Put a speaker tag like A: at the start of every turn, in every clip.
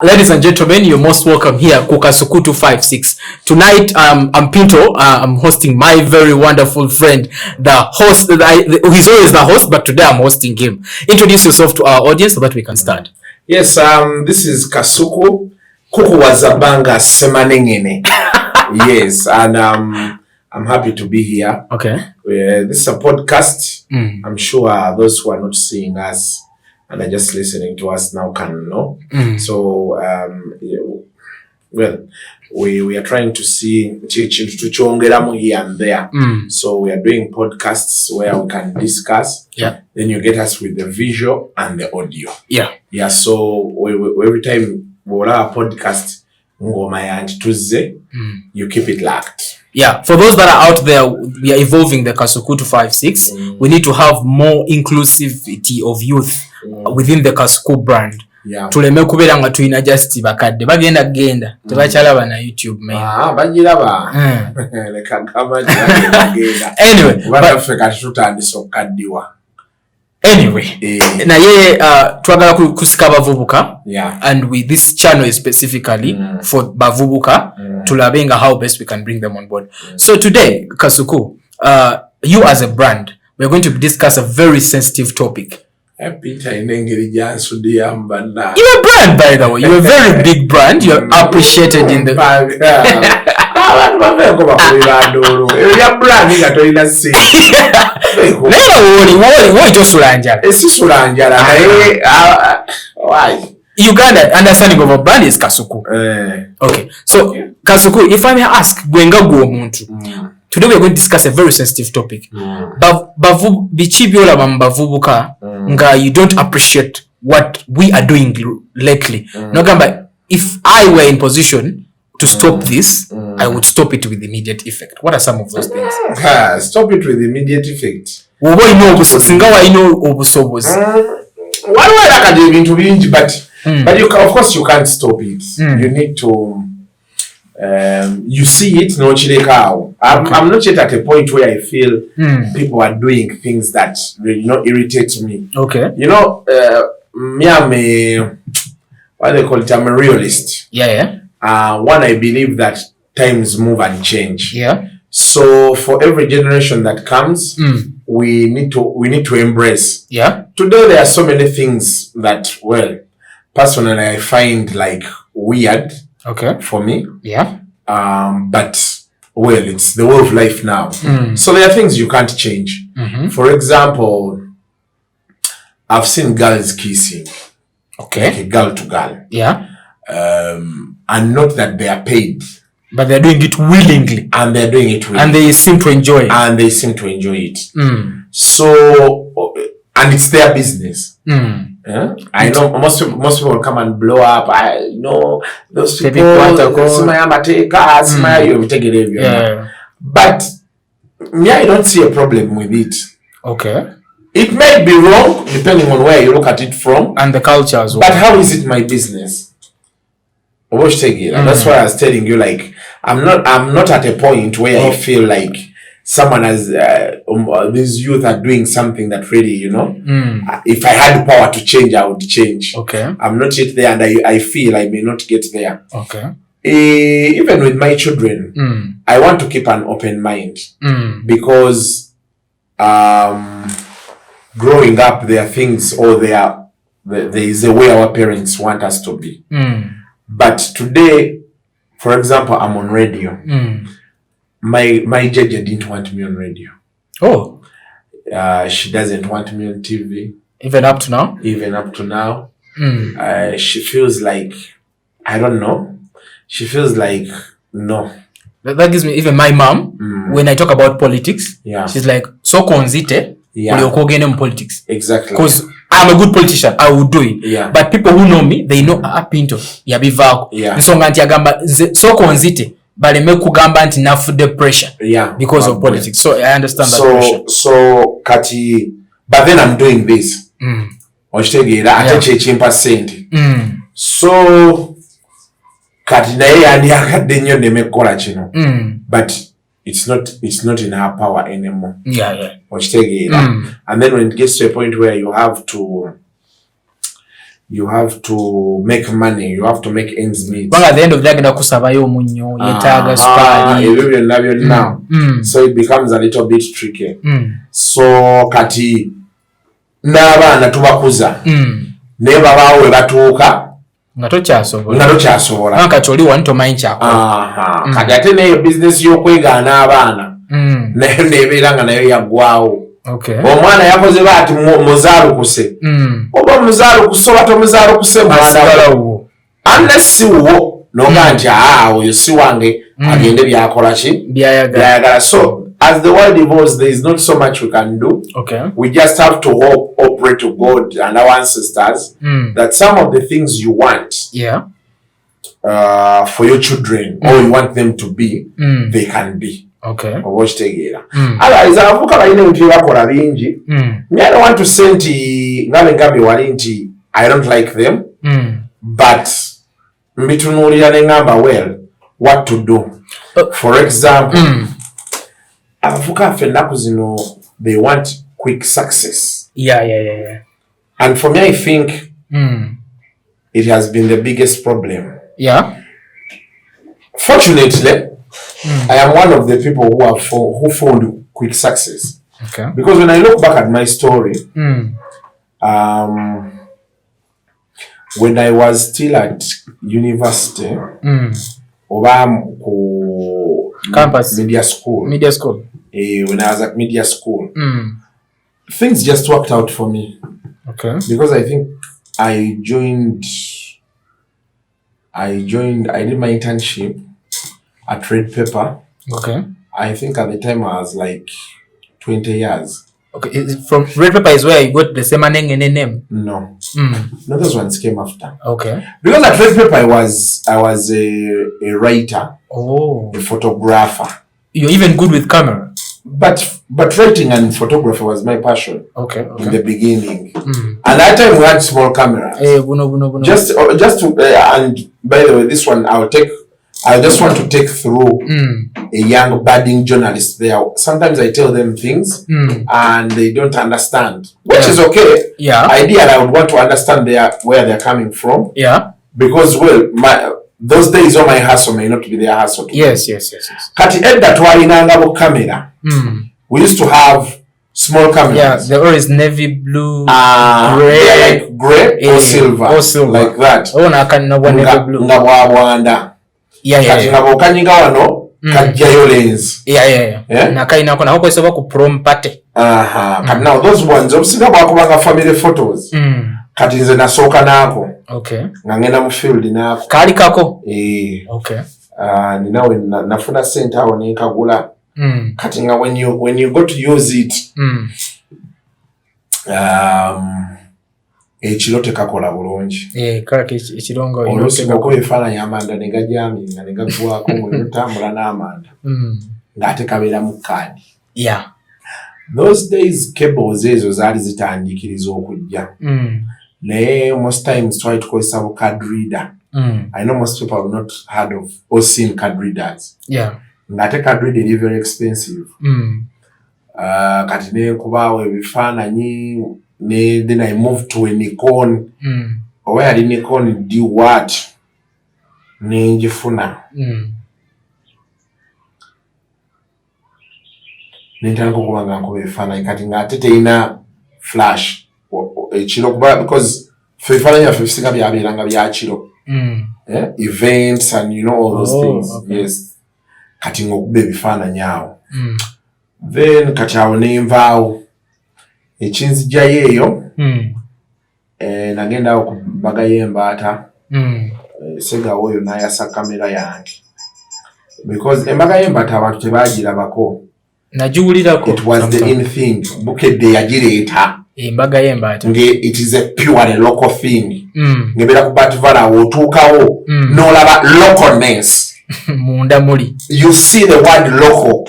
A: Ladies and gentlemen, you're most welcome here, Kukasuku 256. Tonight, I'm Pinto. I'm hosting my very wonderful friend, the host. He's always the host, but today I'm hosting him. Introduce yourself to our audience so that we can start.
B: Yes, this is Kasuku. Kuku wazabanga semanengene. Yes, and I'm happy to be here.
A: Okay.
B: This is a podcast. I'm sure those who are not seeing us and are just listening to us now can know. So, well, we are trying to see here and there. So we are doing podcasts where we can discuss.
A: Yeah.
B: Then you get us with the visual and the audio.
A: Yeah.
B: Yeah. So we every time we have a podcast, you keep it locked.
A: Yeah, for those that are out there, we are evolving the Kasuku 256. We need to have more inclusivity of youth within the Kasuku brand.
B: Yeah.
A: Tuleme kubera nga tuina just bakadde bagenda tebachalaba na YouTube man.
B: Bagiraba. Leka gamba bagenda.
A: Anyway, na yeye twagala kusika bavubuka.
B: Yeah.
A: And with this channel is specifically for bavubuka, tulabenga how best we can bring them on board. So today, Kasuku, you as a brand, we're going to discuss a very sensitive topic. You're a brand, by the way. You're a very big brand. You're appreciated in the Uganda understanding of a brand is Kasuku. Okay. So Kasuku, if I may ask, today we are going to discuss a very sensitive topic. You don't appreciate what we are doing lately. If I were in position to stop this, I would stop it with immediate effect. What are some of those things?
B: Stop it with immediate effect.
A: But
B: of course you can't stop it. You need to you see it, no chilekao. I'm not yet at a point where I feel people are doing things that irritate me.
A: Okay.
B: Me, I'm what they call it, I'm a realist.
A: Yeah.
B: One, I believe that times move and change.
A: Yeah.
B: So for every generation that comes, we need to embrace.
A: Yeah.
B: Today there are so many things that, well, personally I find like weird.
A: Okay.
B: For me.
A: Yeah.
B: But well, it's the way of life now. So there are things you can't change. For example, I've seen girls kissing.
A: Okay.
B: Like a girl to girl.
A: Yeah.
B: And not that they are paid.
A: But they're doing it willingly.
B: And they're doing it willingly.
A: And they seem to enjoy it.
B: So, and it's their business. Yeah? I know most people will come and blow up. I know those people. But me, I don't see a problem with it.
A: Okay.
B: It may be wrong depending on where you look at it from.
A: And the culture as well.
B: But how is it my business? That's why I was telling you, like, I'm not at a point where I feel like someone has these youth are doing something that really, if I had the power to change, I would change.
A: Okay.
B: I'm not yet there, and I feel I may not get there.
A: Okay.
B: Even with my children, I want to keep an open mind because growing up, there are things, or there is a way our parents want us to be. But today, for example, I'm on radio. My judge didn't want me on radio.
A: Oh.
B: She doesn't want me on TV.
A: Even up to now?
B: She feels like, I don't know. She feels like, no.
A: That gives me, even my mom, when I talk about politics, she's like, so konzite, politics.
B: Exactly.
A: Because I'm a good politician, I will do it.
B: Yeah.
A: But people who know me, they know Pinto yabivako. Nsonga nti agamba so konzite baleme kugamba nti nafude pressure because of politics. So I understand that pressure.
B: So kati, but then I'm doing this. Ateche chimpa sente. So kati na yeye ani akadde nnyo nemekola kino. But it's not in her power anymore.
A: Yeah.
B: And then when it gets to a point where you have to you have to make money, you have to make ends meet.
A: At the end of the day, agenda kusabayo omunyo, yetaaga sukali.
B: Ebyo byonna byonna. So it becomes a little bit tricky. So kati n'abaana tubakuza. Naye babaawo we batuuka
A: nga tokyasobola. Kati oli wano tomanyi kyakola.
B: Kati ate n'eyo bizinesi y'okwegaana abaana nayo neebeera nga nayo yaggwawo. Omwana yakoze baati muzaalukuse. Oba muzaalukuse oba tomuzaalukuse mwana wo. Unless si wo n'oga nti oyo si wange agende byakola ki byayagala. So as the world evolves, there is not so much we can do. We just have to operate to God and our ancestors that some of the things you want for your children or you want them to be, they can be. Otherwise, abavuka balina ebintu byebakola bingi. I don't want to say nti ngabe wali nti I don't like them, but mbitunuulira ne ngamba well what to do. For example, abavuka ffe ennaku zino they want quick success. And for me I think it has been the biggest problem. Fortunately, I am one of the people who found quick success. Because when I look back at my story, when I was still at university,
A: campus
B: media school. When I was at media school, things just worked out for me. Because I think I did my internship at Red Pepper. I think at the time I was like 20 years.
A: From Red Pepper is where you got the same name? No.
B: No, those ones came after. Because at Red Pepper I was a writer, a photographer.
A: You're even good with camera.
B: But writing and photography was my passion. In the beginning. And that time we had small cameras. Just to and by the way, this one I just want to take through a young budding journalist there. Sometimes I tell them things and they don't understand, which is okay. Ideally, I would want to understand where they're coming from. Because those days on my hustle may not be their hustle.
A: Yes.
B: Kati edda twalinanga camera. We used to have small cameras.
A: They're always navy blue,
B: gray or silver. Like that.
A: Navy blue.
B: Nga bwabwanda. Kati nga bwokanyiga wano kajjayo lens.
A: Nakainako nako kwesoba ku prom party.
B: Kati now those ones obusinga bwakubanga family photos. Kati nze nasooka naako. Nga ngenda mu field naako.
A: Kali kako?
B: Ninawe nafuna sente awo nenkagula. Kati nga when you go to use it, ekiro tekakola bulungi.
A: Ekirongo
B: olusinga ebifaananyi amanda ne gajami nga ne gaggwako ng'otambula n'amanda ng'ate kabeera mu kaadi. Those days cables ezo zaali zitandikiriza okujja. Naye most times twali tukozesa bu card reader. I know most people have not heard of or seen card readers. Ng'ate card reader is very expensive. Kati ne kubaawo ebifaananyi. Then I moved to a Nikon. Where the Nikon do what? Ninjifuna. Nintango kubanga nkubefana kati ngate ina flash. Ekiro kuba because fefana ya fefisika byabiranga bya kiro. Events and all those things. Yes. Kati ngokube bifana nyao. Then kati awo nemvaawo. Ekinzijayo eyo nagenda okubaga y'embaata sega oyo n'ayasa kamera yange because embaga y'embaata abantu tebaagirabako
A: nagiwulirako.
B: It was the in thing bukedde yagireeta
A: embaga y'embaata
B: it is a pure local thing ngebeera ku Batvala otuukawo n'olaba localness
A: munda muli
B: you see the word local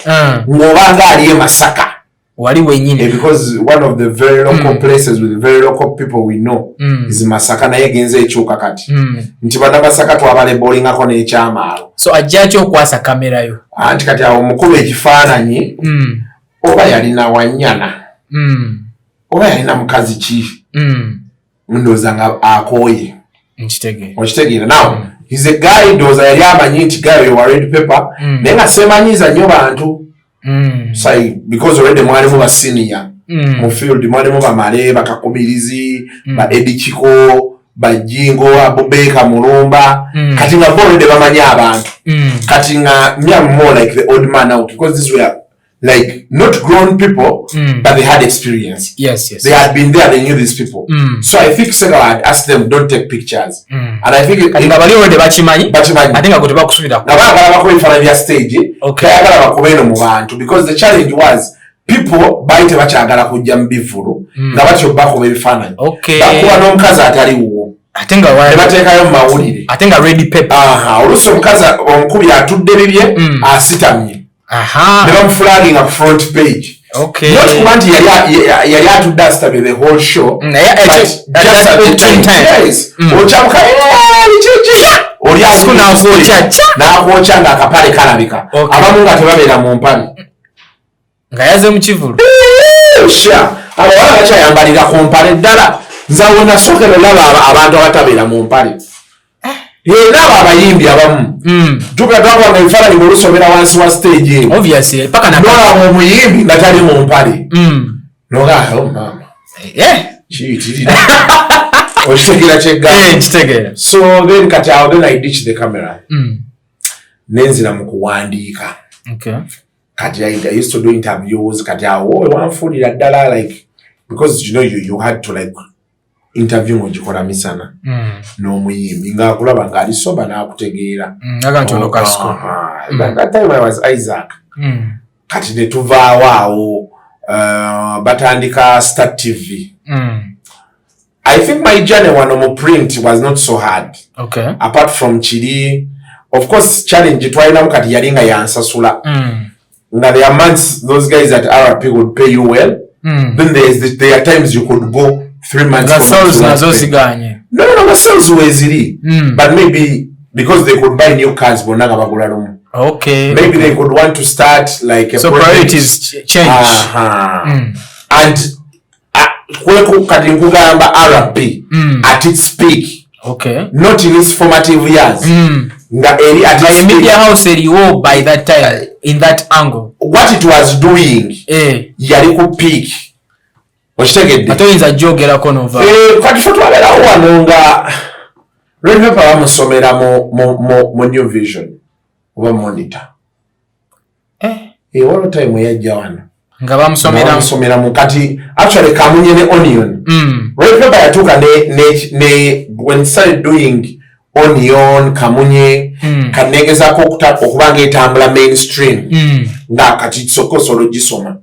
B: ng'obanga ali e Masaka
A: wali wenyine
B: because one of the very local places with very local people we know is Masaka naye genze ekyuka kati nti bana Masaka twabale bowlingako n'ekyamaalo
A: so ajjacho okwasa kamera yo
B: anti kati awo omukuba ekifaananyi oba yalina Wanyana oba yalina mukazi ki ndoza nga akoye
A: nchitegera
B: now he's a guy ndoza yali amanyi nti guy wa red paper naye nga semanyiza nnyo bantu say because already mwalimu ba senior mu field mwalimu bamale bakakubirizi ba edichiko bajingo abobeka mulumba kati nga already bamanya abantu kati nga I'm more like the old man out because these were like not grown people but they had experience.
A: Yes.
B: They had been there, they knew these people. So I think Sega had asked them don't take pictures. And I think
A: ngabali already bachimanyi I think agote bakusubira
B: nabagala bakobe fana vya stage kayagala bakobeno mu bantu because the challenge was people baite bachagala kujja mbivulu nga batyo bakobe ebifananyi bakuba n'omukazi ataliwo
A: atenga wale
B: batekayo mu mawulire
A: atenga ready paper
B: oluso omukazi omukubi atudde bibye asitamye never flagging up front page. Not kubanti yali atudde asitamye the whole show just at the time. Yes. Ochamuka oli nakwokya nga akapale kalabika abamu nga tebabeera mu mpale
A: nga yaze mu kivulu
B: abawala bakyayambalira ku mpale ddala nzawe nasokero laba abantu abatabeera mu mpale nabo abayimbi abamu tukatwakanga ebifaananyi bwelusomera wansi wa stage nolaba omuyimbi nga tali mu mpale nogaayo mama kiyitirira okitegera kyegga so then kati awo then I ditch the camera nenzira mu kuwandiika kati I used to do interviews kati awo wanfuulira ddala like because you know you had to like interview ng'ogikola misana n'omuyimbi ng'akulaba ng'ali soba n'akutegeera that time I was Isaac kati ne tuvaawo awo batandika Stout TV. I think my journey wano mu print was not so hard apart from chiri of course challenge twalinamu kati yali nga yansasula nga there are months those guys at RP would pay you well then there are times you could go 3 months no the sales were ziri but maybe because they could buy new cars bonaga bagula lumu maybe they could want to start like a
A: so priorities change
B: and kweku kati nkugamba RP at its peak not in its formative years nga eri at its
A: media house eriwo by that time in that angle
B: what it was doing yali ku peak okitegedde
A: atoyinza jogerako nova
B: kati fo twaberawo wano nga red paper bamusomera mu new vision oba monitor waliwo time eyajja wano
A: nga bamusomera
B: mu kati actually kamunye ne onion red paper yatuuka ne when started doing onion kamunye kanegezako okuba nga etambula mainstream nga kati sokosola ogisoma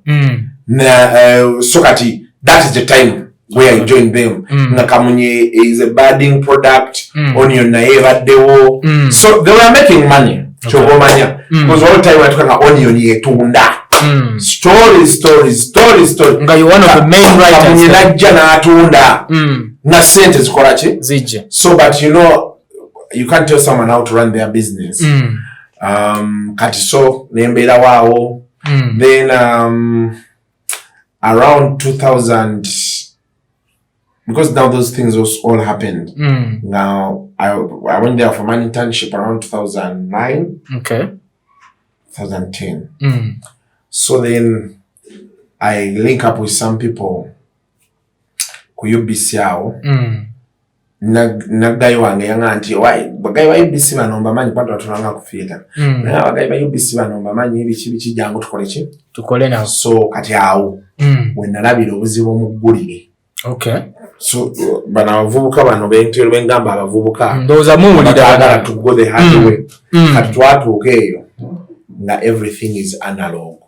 B: so kati that is the time where I joined them. Nakamunye is a budding product. Onion naye baddewo. So they were making money. Chobomanya. Because all the time I took onion yetunda. Stories.
A: Nga you one of the main writers.
B: Kamunye najja n'atunda. Na sente zikola
A: zijja.
B: So but you know you can't tell someone how to run their business. Kati so nembeera waawo. Then around 2000, because now those things all happened. Now I went there for an internship around 2009. 2010. So then I link up with some people. Kuyubisi yao. Nagayi wange yanga anti bagayi wa UBC banomba manyi kwatu atunanga kufika. Na bagayi ba UBC banomba manyi ebichi jangu tukole ki?
A: Tukole na.
B: So kati awo. Wenalabira obuzibu omuggulire. So bana abavubuka bano bentero bengamba abavubuka.
A: Ndoza muwulira
B: to go the hard way. Kati twatuuka eyo nga everything is analog.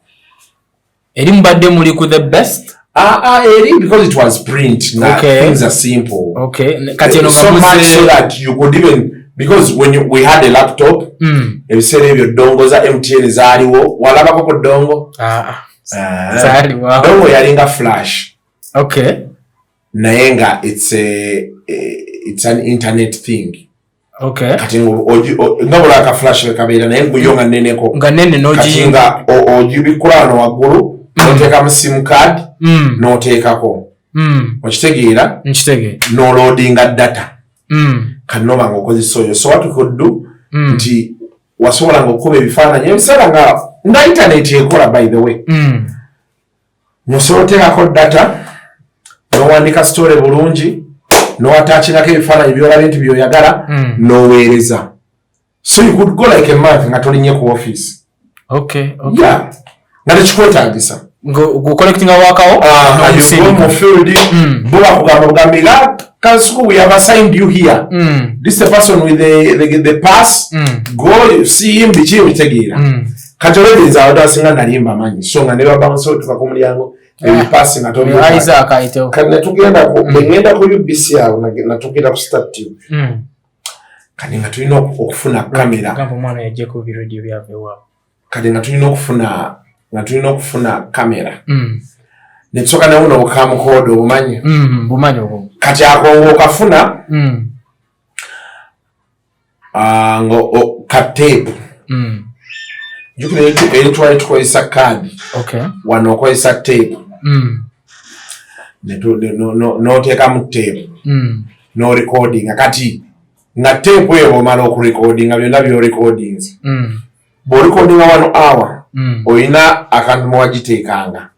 A: Eri mbadde muli ku the best?
B: Eri because it was print. Things are simple.
A: Kati no
B: so much so that you could even because when we had a laptop, ebiseera ebyo dongo za MTN zaaliwo walabako ku dongo. Dongo yalinga flash. Naye nga it's an internet thing. Kati ngabula ka flash kabeera naye nguyonga neneko.
A: Nga nene noji.
B: Kati nga ojibikula no waggulu. Noteeka mu sim card, noteekako. okitegeera no loadinga data kanoba ngokozesa oyo so what we could do nti wasobola ngokuba ebifaananyi ebiseera nga internet ekola by the way nosobola oteekako data nowandika story bulungi nowatachingako ebifaananyi byolaba nti byoyagala noweereza so you could go like a month nga tolinye ku office yeah nga tekikwetaagisa
A: collecting a wakawo
B: you go mu field buba kugamba Kansuku, we have assigned you here. This is the person with the pass. Go see him. Bichi utagira. Kajole is out there singing na nimba mani. So nga never bounce out tukakumuli yango. Ebi pass nga tobi.
A: Aiza akaito.
B: Kana tukenda ko bengenda ko UBC yao na tukira ku start tube. Kani nga tulina okufuna kamera.
A: Gambo mwana yaje ku video byavewa.
B: Kani nga tulina okufuna kamera. Netsoka na uno okamukodo bumanyi.
A: Bumanyi obo.
B: Kati akongo okafuna ngo katape jukira elitwale tukozesa kadi wano okozesa tape noteeka mu tape no recording kati nga tape eyo omala okurecordinga byonna byorecordings bw'orecordinga 1 hour oyina akantu mwagiteekanga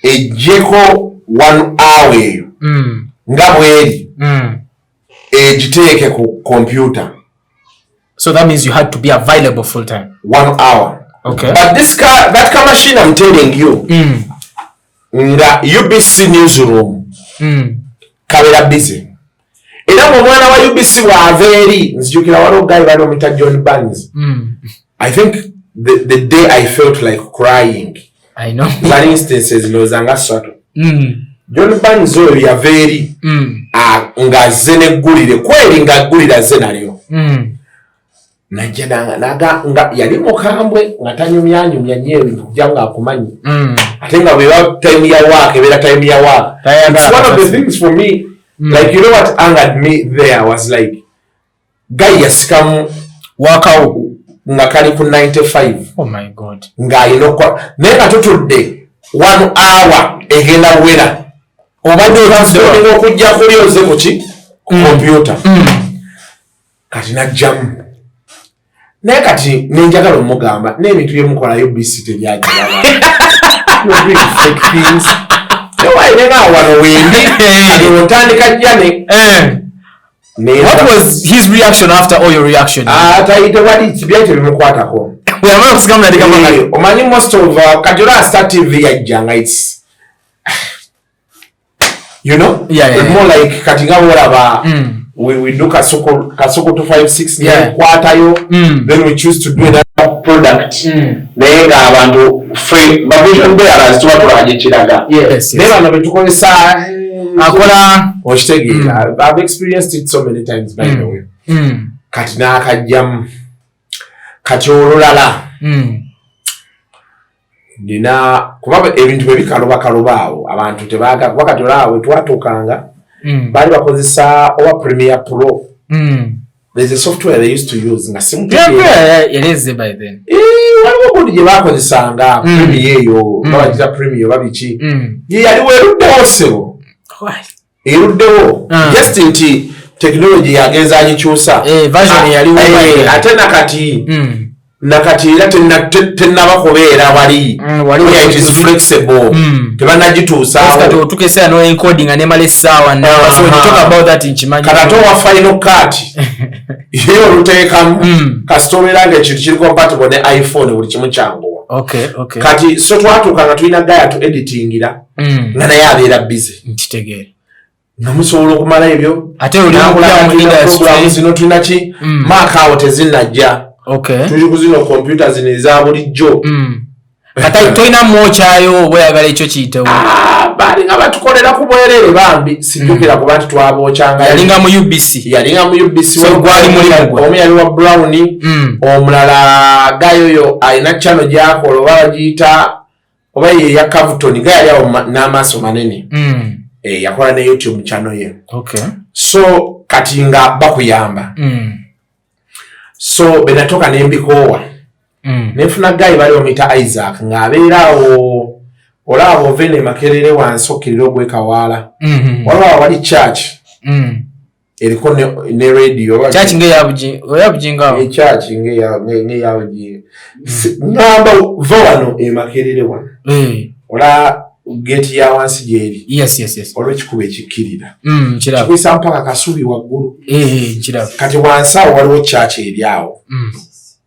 B: ejjeko 1 hour eyo nga bweri ejiteeke ku computer.
A: So that means you had to be available full time.
B: 1 hour. But that car machine I'm telling you, nga UBC newsroom, kabera busy. Era mu mwana wa UBC wa averi nzijukira waliwo guy bali omuyita John Barnes. I think the day I felt like crying.
A: I know.
B: That instances nozanga sato. John Barnes oyo yaveri nga zene gulire kweli nga gulira zenalyo. Najja nga yali mukambwe nga tanyumyanyumya nnyo ebintu byanga akumanyi. Ate nga bweba time ya work ebera time ya work. It's one of the things for me, like you know what angered me there was like guy yasikamu
A: wakawo
B: nga kali ku 95.
A: Oh my god.
B: Nga inokwa naye nga tutudde 1 hour egenda wera. Obadde otasibodde okujja kuli oze kuki ku computer. Kati najjamu. Naye kati nenjagala omugamba n'ebintu byemukola UBC tebyagiraba. Tewayirenga wano wendi kati otandika jjane.
A: What was his reaction after all your reaction?
B: Atayite wali byayite bimukwatako. Omanyi most of kati ola Star TV yajjanga it's you know? It's more like kati nga wolaba we do Kasoko 256 kwatayo then we choose to do another product naye nga abantu free vision bearers tuba tulagikiraga naye bano betukozesa
A: akola
B: okitegeera I've experienced it so many times by the way kati n'akajjamu kati olulala nina kuba ebintu bebikaloba awo abantu tebaga wakati olaawe twatuukanga bali bakozesa owa Premiere Pro. There's a software they used to use nga simple.
A: It is by then.
B: Waliwo bodi gye bakozesanga Premiere eyo babagira Premiere babiki ye yali weruddewo sebo eruddewo just nti technology yagenza agikyusa
A: version yaliwo
B: ate nakati era tennabakubeera wali it is flexible tebanagituusaawo
A: kati otukesera no encoding anemala essaawa so we talk about that in Chimanyi
B: kati owa final cut ye oluteekamu kasita obeeranga ekintu kiri compatible ne iPhone buli kimu kyanguwa kati so twatuuka nga tulina gaya tu editingira nga naye abeera busy
A: nkitegeere
B: nga musobola okumala ebyo
A: ate oli
B: zino tulina ki maaka awo tezinnajja tuli kuzino computer zino eza bulijjo
A: kati toyina mwokyayo bweyagala ekyo kiyitewo
B: bali nga batukolera ku bwerere bambi sijjukira kuba nti twabokyanga
A: yalinga mu UBC gwali mulimu
B: omu yali wa Brown omulala gayoyo alina channel gyakola oba bagiyita oba ye ya Cavuton ga yali awo n'amaaso manene yakola ne YouTube channel ye so kati nga bakuyamba so benatoka nembikowa nefuna guy bali omita Isaac nga abeerawo olaba ovene Makerere wansi okkirira ogwekawala waliwo wali church eriko ne radio
A: church ngeyabujinga
B: church ngeyabujinga ngamba vano Makerere wano ola gate ya wansi jeri
A: yes
B: olwekikuba ekikkirira kikwisa mpaka kasubi waggulu kati wansi awo waliwo church eri awo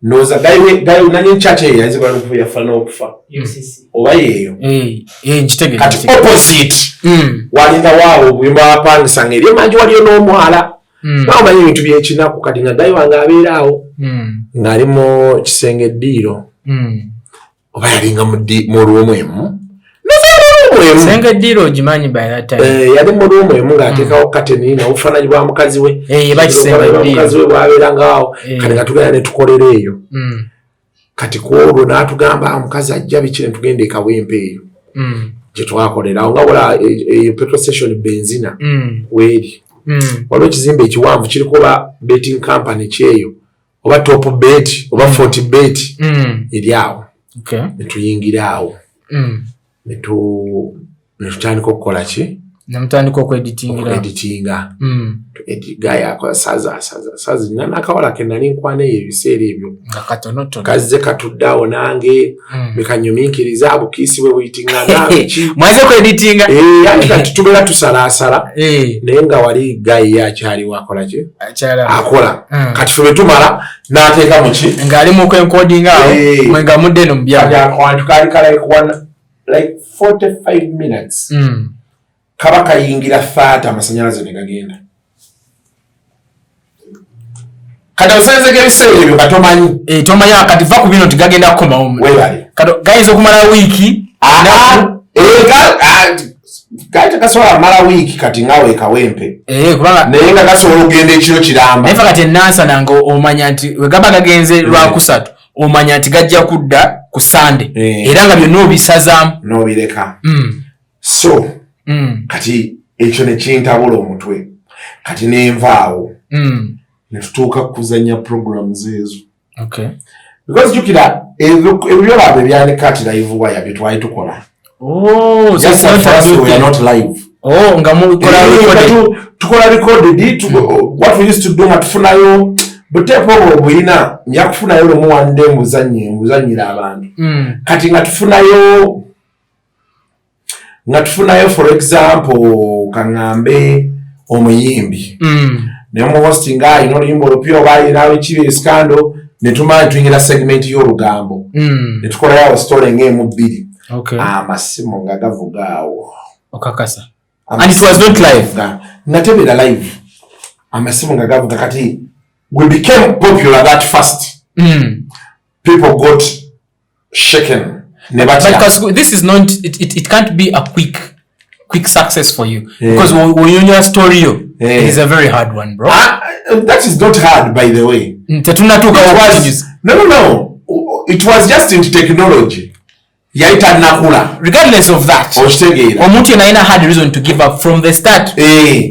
B: noza gayo nani church yazi bali kuya fana okufa oba yeyo kati opposite walinda waawo bwimba apangisa ngeri manji waliyo n'omwala bamanyi ebintu byekinaku kati nga gayo wange abeera awo ng'ali mu kisenge ddiiro oba yalinga mu ruumwemu
A: Senga diro jimanyi by that time.
B: Yali mu room emu ng'ateekawo kateni na ufananyi bwa mukazi we.
A: Bakisenga diro.
B: Mukazi we bwabeeranga awo. Kati nga tugenda ne tukolera eyo. Kati kwolwo n'atugamba mukazi ajja bikire tugende e Kawempe eyo. Gye twakolera awo nga wala petrol station benzina weri. Waliwo ekizimbe ekiwanvu kiriko ba betting company kyeyo oba top bet oba 40 bet eri awo. Ne tuyingira awo. Netutandika okukola ki?
A: Namutandika okweditinga.
B: Ediga yako saza nakawala kenali nkwana ebiseera ebyo.
A: Katonotono.
B: Kazze katuddawo nange mikanyuminkiriza abukiisi bwe buyitinga nange ki.
A: Mwaze kweditinga?
B: Yani kati tubeera tusalaasala. Naye nga wali gayi yakyali wakola ki? Akola. Kati ffe tumala n'ateeka mu ki?
A: Ng'ali mu kwenkodinga awo. Mwenga mudde no mubyago.
B: Like 45 minutes. Kaba kayingira 30 amasanyalaze ne gagenda. Kati osanze gebiseera ebyo katomanyi.
A: Tomanya kati va ku bino tigagenda kukoma omwe.
B: Webale.
A: Kati gayinza okumala wiiki.
B: Kati kasobola mala wiiki kati ngawe Kawempe.
A: Kubanga
B: naye nga gasobola okugenda ekiro kiramba.
A: Naye kati enansa nange omanya nti we gaba gagenze lwakusatu omanya nti gajja kudda ku Sunday. Era nga byonna obisazaamu.
B: N'obireka. So kati ekyo ne kintabula omutwe. Kati nenvaawo. Ne tutuuka kuzanya programs ezo. Because jukira ebyo laba ebyanika ati live wire bye twali tukola.
A: So
B: it's not live.
A: Nga mukola recorded.
B: Tukola recorded. What we used to do ngatufunayo butepo obuyina nja kufunayo lumu wande muzanyira abantu. Kati ngatufunayo for example kangambe omuyimbi. Ne mu hosting ayi no limbo lupyo bali nawe kibe scandal ne tumanyi tuyingira segment y'olugambo. Ne tukola yawo story ng'emu bbiri. Amasimu nga gavugaawo.
A: Okakasa. And it was not live.
B: Natebera live. Amasimu nga gavuga kati we became popular that fast. People got shaken.
A: But because this is not, it can't be a quick success for you. Because when you're in your story, it is a very hard one, bro.
B: That is not hard, by the way. No. It was just in technology.
A: Regardless of that, omuntu yena had a reason to give up from the start. It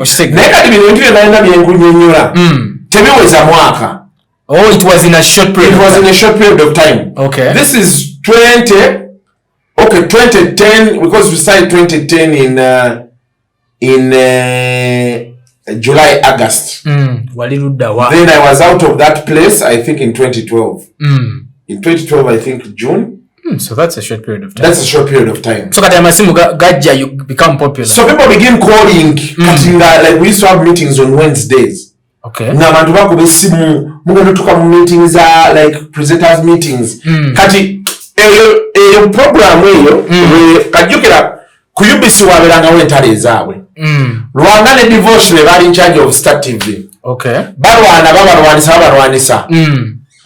A: was in a short period.
B: It was in a short period of time.
A: Okay.
B: This is 2010, because we started 2010 in July, August. Then I was out of that place, I think in 2012. In 2012, I think June.
A: So that's a short period of time.
B: That's a short period of time.
A: So kati amasimu gajja you become popular.
B: So people begin calling. Like we used to have meetings on Wednesdays.
A: Okay.
B: Na bantu bakuba esimu mugendo tuka mu meetings like presenters meetings. Kati eyo program eyo kajukira ku UBC waberanga wentale ezaabwe. Lwanga ne divorce we bali in charge of Stout TV.
A: Okay.
B: Balwanisa.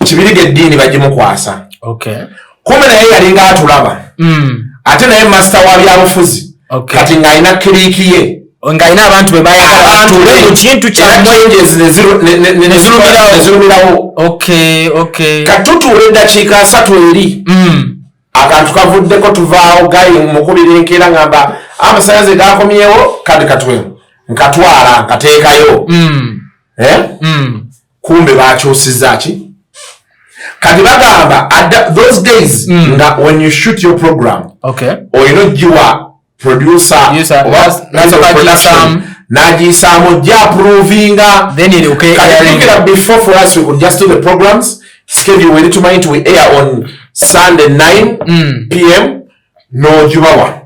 B: Kibirige eddiini bagimukwasa.
A: Okay.
B: Kume naye yalinga atulaba. Ate naye master wa byabufuzi. Kati ng'alina kiriki ye.
A: Ng'alina abantu be bayagala atule mu kintu kya
B: changes nezirumirawo.
A: Okay.
B: Katutuula eddakiika 3 eri. Akantu kavuddeko tuvaawo gayi mukubira enkeera ngamba amasanyalaze gakomyewo kati katwemu. Nkatwala nkateekayo. Kumbe baakyusizza ki? kati bagamba those days when you shoot your program or you are producer nagisamo ja provinga
A: then it okay
B: before for us we could just do the programs schedule we need to mind to air on Sunday 9 p.m. no jubawa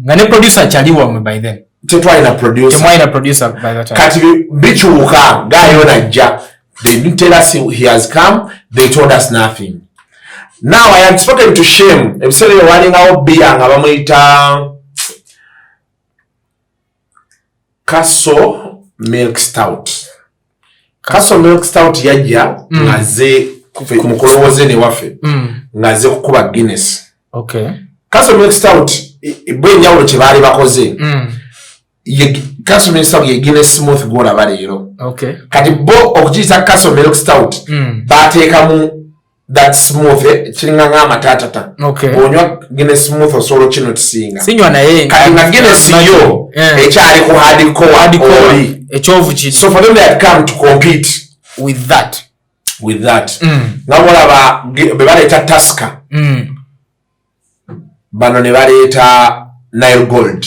A: ngane producer chaliwa by then
B: tetwaina producer
A: by that time
B: kati bichuka gayo najja they didn't tell us he has come they told us nothing. Now I have spoken to Shem ebisere walinga obia nga bamuyita Castle Milk Stout yajja ngaze kumukolowoze ne wafe ngaze kukuba Guinness. Castle Milk Stout bwe njawulo kye baali bakoze Castle Milk Stout ye Guinness smooth gola balero kati bo okugiyita Castle Milk Stout bateekamu that smooth kiringa ng'amatatata bw'onywa Guinness smooth osobola kino kisinga
A: sinywa naye
B: kati nga Guinness yo ekyali ku hardcore
A: ekyovu kiri
B: so for them they had come to compete
A: with that
B: nga bolaba be baleeta Tusker bano ne baleeta Nile Gold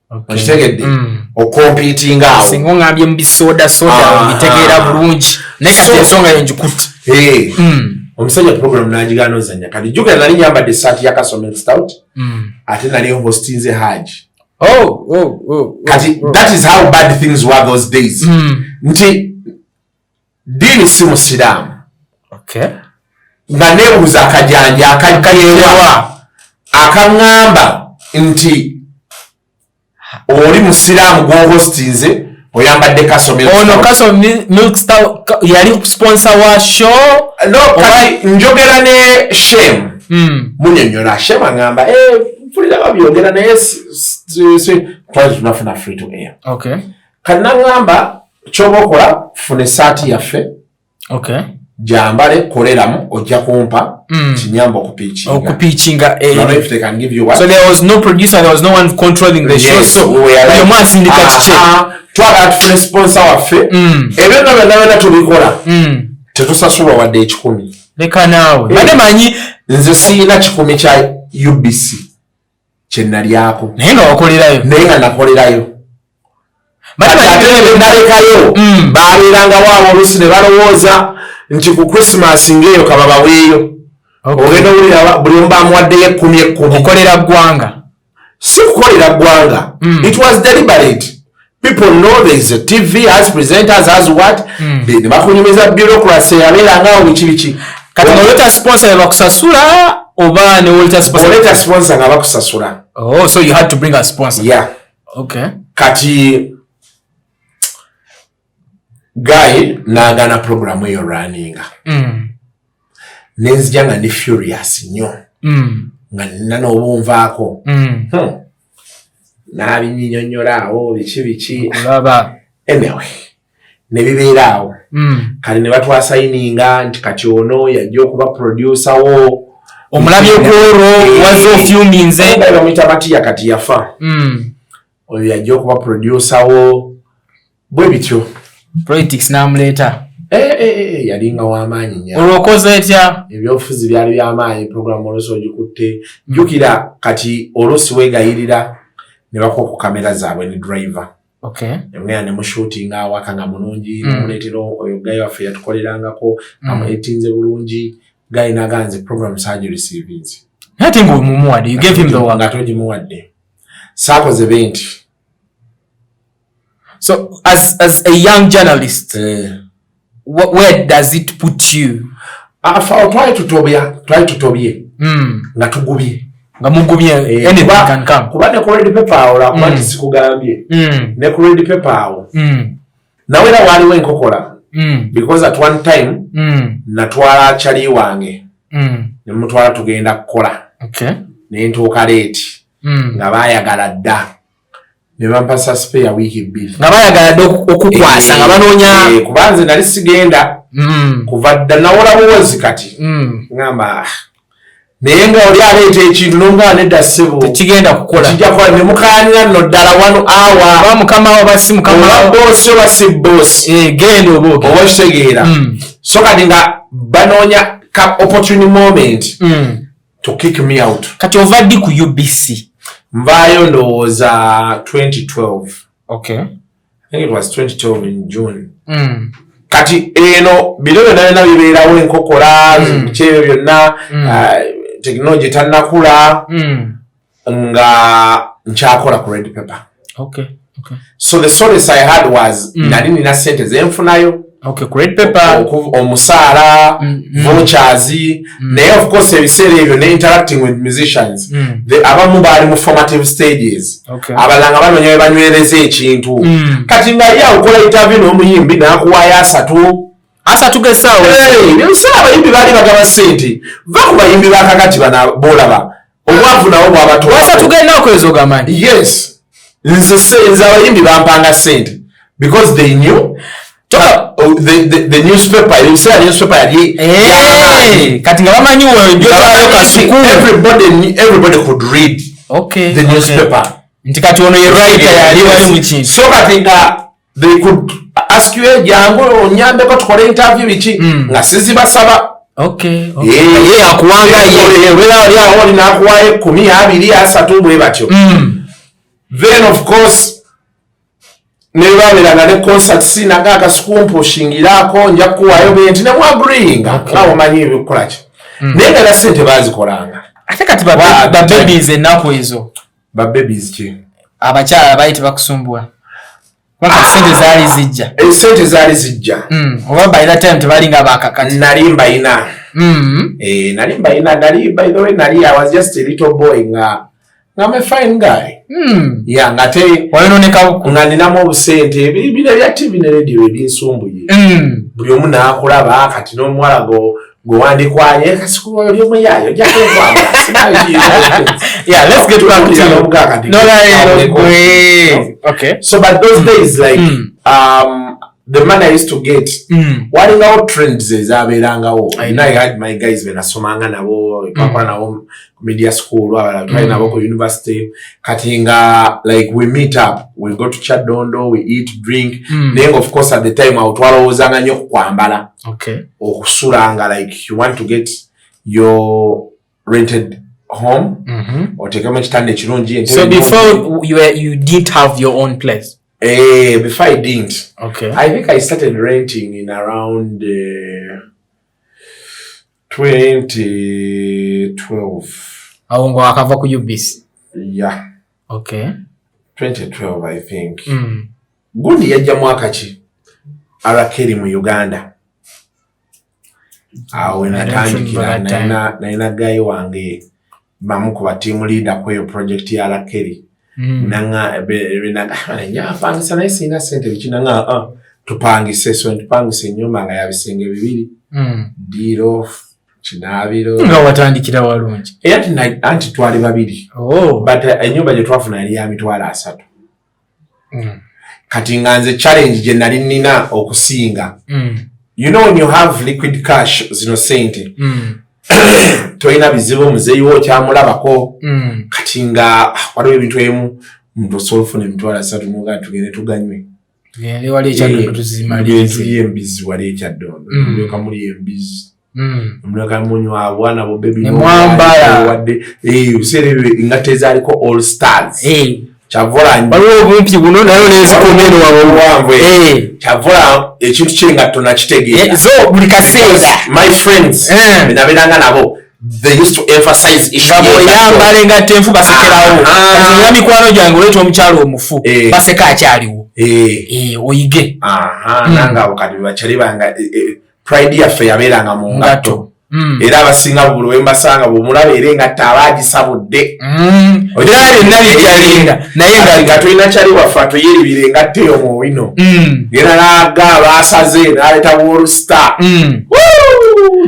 B: okitegedde okompiitinga awo
A: singa ongambye mu bisoda bitegeera bulungi naye kati ensonga yenjikutte
B: omusajja program n'agigaana ozannya kati jjukira nali nyambadde essaati ya Castle Milk Stout ate nali hostinze Haji kati that is how bad things were those days nti dini si musiraamu nga neebuuza akajanja akajjeewa akaŋŋamba nti oli musiraamu gw'ohostinze oyambadde Castle Milk Stout.
A: Ono Castle Milk Stout yali sponsor wa show?
B: No, kati njogera ne Shem. Munyonyola Shem angamba mpulira babyogera naye twali tunafuna free to air. Kati nangamba ky'oba okola funa essaati yaffe. Jambale koleramu ojja kumpa kinyamba
A: okupiichinga
B: if they can give you what?
A: So there was no producer, there was no one controlling the show. So your man syndicate check
B: twala tufune sponsor waffe ebyo byonna tubikola tetusasulwa wadde 10
A: leka naawe bade manyi
B: nze siina 10 kya UBC kye nalyako
A: naye nga nakolerayo
B: nalekayo babeeranga waabo oluusi ne balowooza nti ku Christmas ng'eyo kababaweeyo ogenda owulira buli omu bamuwaddeyo 10
A: okolera ggwanga
B: si kukolera ggwanga it was deliberate. People know there is a TV as presenters as what ne bakunyumiza bureaucracy yabeeranga awo biki
A: kati oleta sponsor bakusasula oba ne oleta
B: sponsor nga bakusasula
A: so you had to bring a sponsor
B: kati guy n'agaana program eyo runninga nenzija nga ndi furious nnyo nga nina n'obunvaako n'abinyinyonnyola awo biki anyway ne bibeera awo kale ne batwasayininga nti kati ono yajja okuba producer wo
A: omulabyeko olwo wazze ofyuminze
B: bamuyita Matiya kati yafa oyo yajja okuba producer wo bwe bityo
A: politics namuleeta
B: yalinga w'amaanyi nnyo
A: olwokoze etya
B: ebyobufuzi byali by'amaanyi program oluusi ogikutte jjukira kati oluusi weegayirira ne bakuwa ku kamera zaabwe ne driver emweya ne mushootinga awaka nga mulungi nomuleetera oyo gayi waffe yatukolerangako amuleetinze bulungi gayi naganze program sagireceivinze
A: ate ng'omumuwadde you gave him the work
B: nga togimuwadde saakoze benti.
A: So as a young journalist where does it put you?
B: Twali tutobye nga tugubye
A: nga mugubye anything can come
B: kuba ne ku red paper awo lakuba nti sikugambye ne ku red paper awo nawera waaliwo enkokola because at one time natwala chali wange ne mutwala tugenda kukola ne ntuuka leeti nga baayagala dda ne bampasa spare wiiki 2
A: nga baayagala dda okukwasa nga banoonya
B: kuba nze nali sigenda kuva dda nawola buwozi kati ngamba naye nga oli aleeta ekintu n'omugaba nedda ssebo
A: tekigenda kukola
B: kijja kukola ne mukaanira nno ddala 1 hour
A: oba mukama oba si mukama
B: boosi oba si boosi
A: genda oba
B: okitegeera so kati nga banonya opportunity moment to kick me out.
A: Kati ovaddi ku UBC.
B: Mvayo ndowooza 2012.
A: Okay.
B: I think it was 2012 in June. Kati eno bino byonna bibeerawo enkokola kyebyo byonna technology tannakula nga nkyakola ku red paper.
A: Okay.
B: So the solace I had was nali nina sente zenfunayo.
A: Okay, ku red paper.
B: Omusaala, vouchers, naye of course ebiseera ebyo ne interacting with musicians. Abamu baali mu formative stages. Abalanga banoonya bwe banywereza ekintu. Kati nga ye akola interview n'omuyimbi n'akuwaayo asatu gesaawo. Ebiseera abayimbi baali bagaba ssente. Va ku bayimbi ba kakati bana boolaba. Obwavu nabo bw'abatuwa.
A: Asatu genda okwezo gamani.
B: Yes. Nze abayimbi bampanga ssente because they knew the newspaper, you say a newspaper
A: kati nga bamanyi
B: everybody could read the newspaper.
A: Nti kati ono ye writer yali wali mu kintu.
B: So kati nga they could ask you jangu onyambeko tukole interview biki nga sizibasaba.
A: Ye akuwanga ye
B: wera oli nakuwaye 10 20 bwe batyo. Then of course nebabeeranga ne concert sinaga akasukumpu oshingirako nja kuwayo bintu ne mwagringa awo manyi ebikola ki naye nga sente bazikolanga
A: ate kati bababies ennaku ezo
B: bababies ki
A: abakyala bayite bakusumbua waka sente zaali zijja oba by that time tebalinga bakakati
B: nalimba ina nali by the way nali I was just a little boy nga I'm a fine guy. Yeah, ngate nga ninamu obusente bino bya TV ne radio ebinsumbuye. Buli omu n'akulaba kati n'omuwala go wandikwanye kasikulo oli omu yayo jja kwegwanga. Yeah, let's get back to
A: okay.
B: So but those days like the man I used to get walingawo trends ezabeerangawo. I had my guys benasomanga nabo pakola nabo media school abala nabo ku university kati nga like we meet up, we go to Chadondo, we eat, drink. Then of course at the time awutwalowoozanga nnyo kwambala okusulanga like you want to get your rented home otekemu ekitanda ekirungi.
A: So before you didn't have your own place?
B: Before I didn't.
A: Okay.
B: I think I started renting in around 2012.
A: Awongo akava ku UBC.
B: Yeah.
A: Okay.
B: 2012 I think. Gundi yajja mwaka ki? Arakeri mu Uganda. Awe natandikira naina guy wange bamu ku team leader kweyo project ya Arakeri. Nanga nyafangisa naye sina sente bikinanga tupangise nyuma nga yabisenge bibiri diro kinabiro
A: nga watandikira walungi
B: anti twali babiri but enyumba gye twafuna yali ya mitwalo 3 kati nga nze challenge gye nali nina okusinga you know when you have liquid cash zino sente toyina bizibu muzeeyi wo kyamulabako kati nga waliwo ebintu emu muntu osobola ofuna emitwalo 3 muga tugende tuganywe
A: wali ekyaddondo
B: tuzimalirize embizi wali ekyaddondo mulyoka muli embizi mulyoka munywa abwana bo bebi
A: nemwambala
B: biseera ebyo engato ezaaliko all stars kyavola
A: waliwo obumpi buno nayo nezikomero
B: wabuwanvu kyavola ekintu kyengatto nakitegeera
A: so buli kaseera
B: my friends benabeeranga nabo they used to emphasize
A: yambala engatto enfu basekerawo nga mikwano gyange oleeta omukyalo omufu baseka akyaliwo oyige
B: nange abo kati bakyali banga pride yaffe yabeeranga mu ngatto era abasinga buli wembasanga bwomulaba era engatto abaagisabudde naye nga tolina kyali waffe atoyeribira engatto eyo mu wino era naga baasaze naleeta wolusta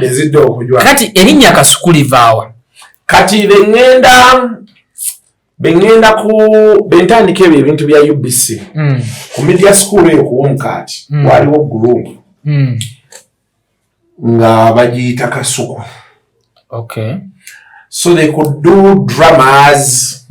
B: nezidde okujwa.
A: Kati erinnya Kasuku livaawa?
B: Kati bengenda ku bentandika ebyo ebintu bya UBC ku media school eyo ku Womkati waliwo group nga bagiyita Kasuku.
A: Okay.
B: So they could do dramas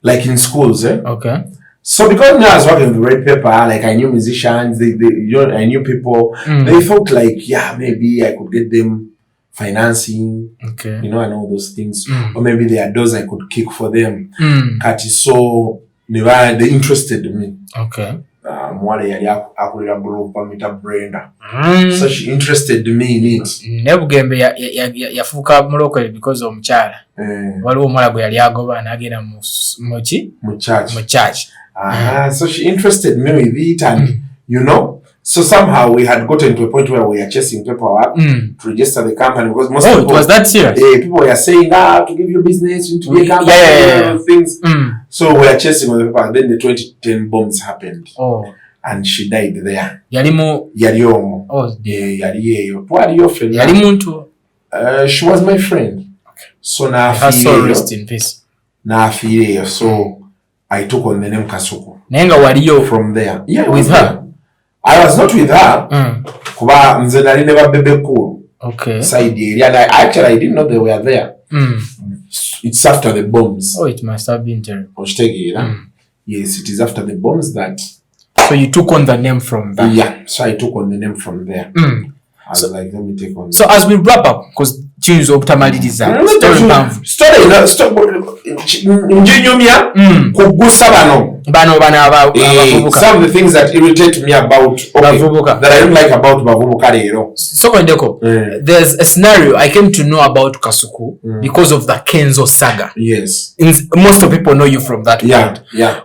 B: like in schools
A: okay.
B: So because now I was working with Red Pepper, like I knew musicians, I knew people. They thought like, yeah, maybe I could get them financing, and all those things, or maybe there are doors I could kick for them. So they interested me. Mwale yali akulira group amita Brenda. So she interested me in it.
A: Nebugembe yafuka mulokole because of mchala. Waliwo omwala gwe yali agoba n'agenda mu church.
B: So she interested me with it, and so somehow we had gotten to a point where we are chasing paperwork to register the company, because most people,
A: it was that serious.
B: People were saying, to give you business, you need to be a company, things. So we are chasing on the paper. Then the 2010 bombs happened. And she died there. Yaliomo. She was my friend. So now
A: rest in peace.
B: So I took on the name Kasuku.
A: Nenga waliyo
B: from there. Yeah,
A: with her.
B: I was not with her. Kuba nze nali never bebe cool. Side area. And I didn't know they were there. It's after the bombs.
A: Oh, it must have been terrible.
B: Yes, it is after the bombs that.
A: So you took on the name from there.
B: Yeah, so I took on the name from there. I was like, let me take on.
A: So as we wrap up, because choose optamaliriza
B: njinyumya kugusa bano some of the things that irritate me about that I don't like about bavubuka lero.
A: So there's a scenario I came to know about Kasuku because of the Kenzo saga.
B: Yes,
A: most of people know you from that point.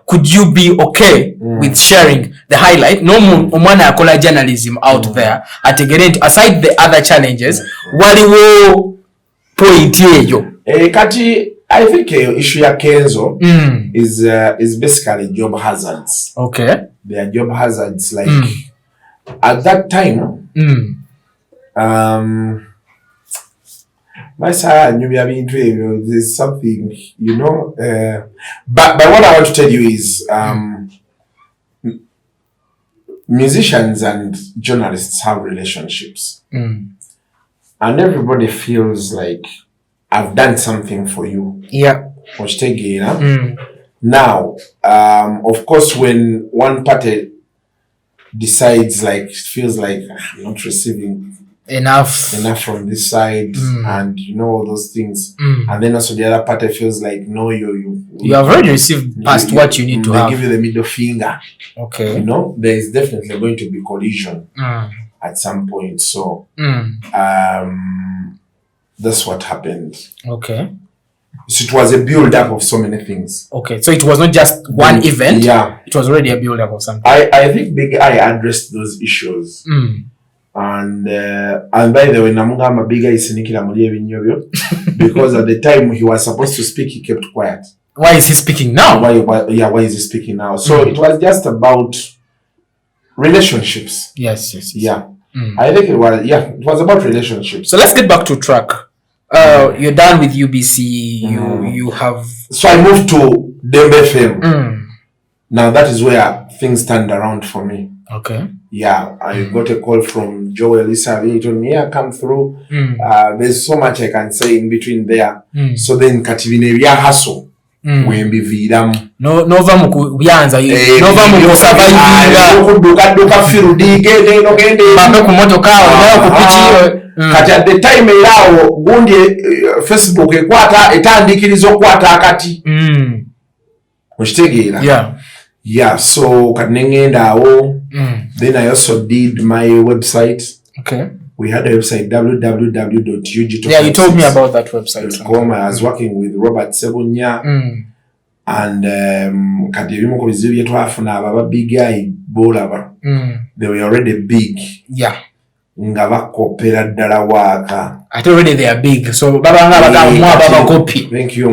A: Could you be okay with sharing the highlight? No omwana akola journalism out there ategerente aside the other challenges waliwo point eyo
B: kati I think issue ya Kenzo is basically job hazards. They are job hazards, like at that time there's something, but what I want to tell you is musicians and journalists have relationships. And everybody feels like I've done something for you. Now, of course, when one party decides, like, feels like I'm not receiving enough from this side, and all those things, and then also the other party feels like, no, you
A: have already received past what you need to have.
B: They give you the middle finger. There is definitely going to be collision at some point. So that's what happened. So it was a build-up of so many things.
A: So it was not just one event. It was already a build-up of something.
B: I think Big I addressed those issues. And by the way, Namugama Big I sinikira muri ebinyobyo because at the time he was supposed to speak, he kept quiet.
A: Why is he speaking now?
B: Why is he speaking now? So it was just about relationships.
A: Yes.
B: I think it was about relationships.
A: So let's get back to track. You're done with UBC. You have.
B: So I moved to Dembe FM. Now that is where things turned around for me. I got a call from Joel Issa. He told me, come through. There's so much I can say in between there. So then Kativine vya hustle. Wembi vidamu.
A: Nova mu byanza. Nova mu survive.
B: Duka firudike gende.
A: Bambe ku motoka nayo kupichi.
B: Kati at the time yao gundi Facebook ekwata etandikirizo kwata akati. Mushitegeera. So kadnengenda awo. Then I also did my website. We had a website www.ugito.
A: You told me about that website.
B: I was working with Robert Sebunya and kadirimu ko bizibu byetwafuna ababa big guy bolaba. They were already big. Nga bakopera ddala waka.
A: Already they are big. So baba nga baba copy.
B: Thank you.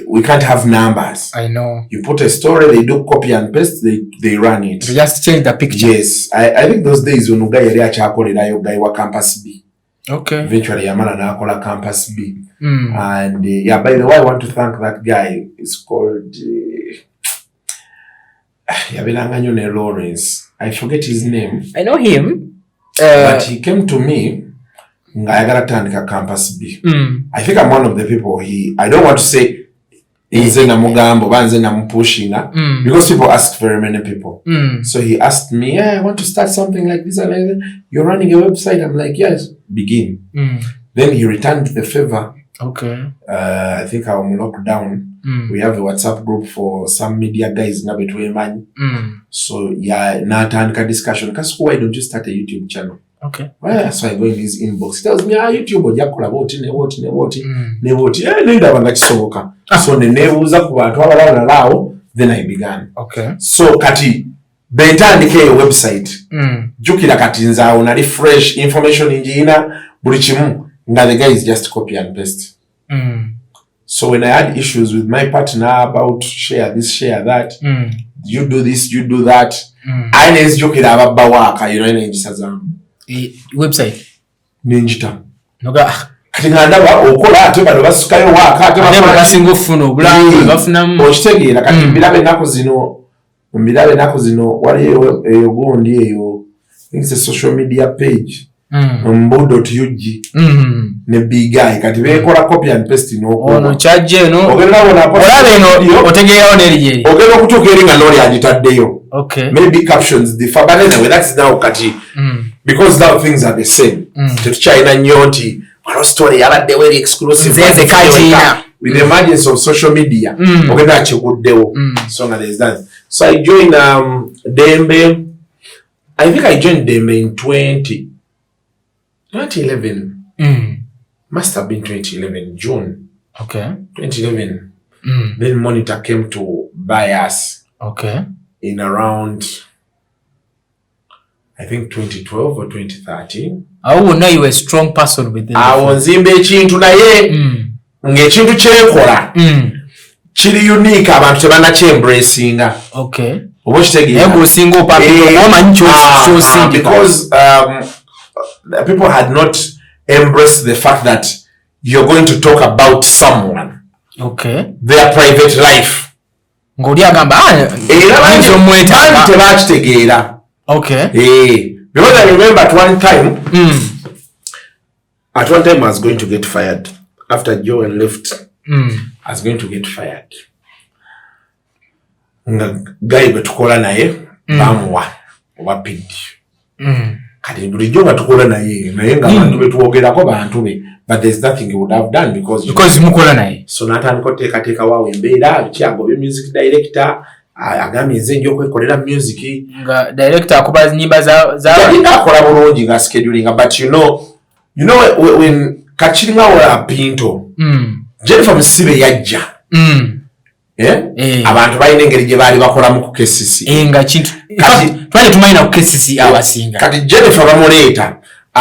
B: We can't have numbers.
A: I know.
B: You put a story, they do copy and paste, they run it.
A: They just change the picture.
B: Yes. I think those days when Ugai yali achakolerayo guy wa Campus B. Eventually Yamana na akola Campus B. And by the way, I want to thank that guy. It's called Yabelanganyo Lawrence. I forget his name.
A: I know him.
B: But he came to me. Ngayagala tandika Campus B. I think I'm one of the people I don't want to say Nze na mugambo banze na mpushinga because people ask very many people. So he asked me, I want to start something like this and like that. You're running a website. I'm like, yes, begin. Then he returned the favor.
A: Okay.
B: I think I'm locked down. We have a WhatsApp group for some media guys na between man. So yeah, natandika discussion. Kasuku, why don't you start a YouTube channel?
A: Okay.
B: Well, so I go in his inbox. He tells me, YouTube ojja kukola boti ne boti. Nenda banga kisoboka. So nebuuza ku bantu abalala lawo, then I began.
A: Okay.
B: So kati bentandika a website. Jukira kati nzaawo na refresh information injina buli kimu nga the guy is just copy and paste. So when I had issues with my partner about share this, share that, you do this, you do that, I nes jukira ababba waka, you know, nenjisa zangu.
A: Website
B: ninjita
A: noga
B: kati ngandaba okola ate bano basukayo waka ate
A: basingo funo bulangi bafuna
B: okitegeera kati mbirabe nako zino waliyo eyo gundi eyo it's a social media page mbo.ug ne big guy kati bekola copy and paste
A: ono chaje no
B: ogenda bona
A: olabe no otegeerawo neriye
B: ogenda okutuuka eri nga noli agitaddeyo.
A: Okay.
B: Maybe captions differ, but anyway, that's now kati. Because now things are the same. To China nyoti, our story yabadde very exclusive. With the emergence of social media, ogenda achiguddewo. So now there's that. So I joined Dembe. I think I joined Dembe in 2011. Must have been 2011 June.
A: Okay.
B: 2011. Then Monitor came to buy us.
A: Okay.
B: In around, I think 2012 or 2013.
A: I will know you were a strong person with them.
B: I was in ekintu naye ng'ekintu kyekola kiri unique abantu tebana kyembracinga.
A: Okay.
B: Oba kitegeera because people had not embraced the fact that you're going to talk about someone.
A: Okay.
B: Their private life.
A: Ngoli agamba
B: tebakitegeera.
A: Okay.
B: Because I remember at one time I was going to get fired after Joel left. I was going to get fired. Guy betukola naye bamuwa oba pidi. Kati bulijjo nga tukola naye nga abantu betuwogerako bantu be. But there's nothing he would have done because
A: mukola naye.
B: So natandika oteekateeka waawe embeera kyagobye music director agambye nze nja okwekolera music
A: nga director akuba nyimba za
B: akola bulungi nga scheduling, but you know when kachiringa wa Pinto Jennifer Musibe yajja abantu balina engeri gye baali bakolamu ku KCC
A: nga kintu twali tumayina ku KCC abasinga
B: kati Jennifer bamuleeta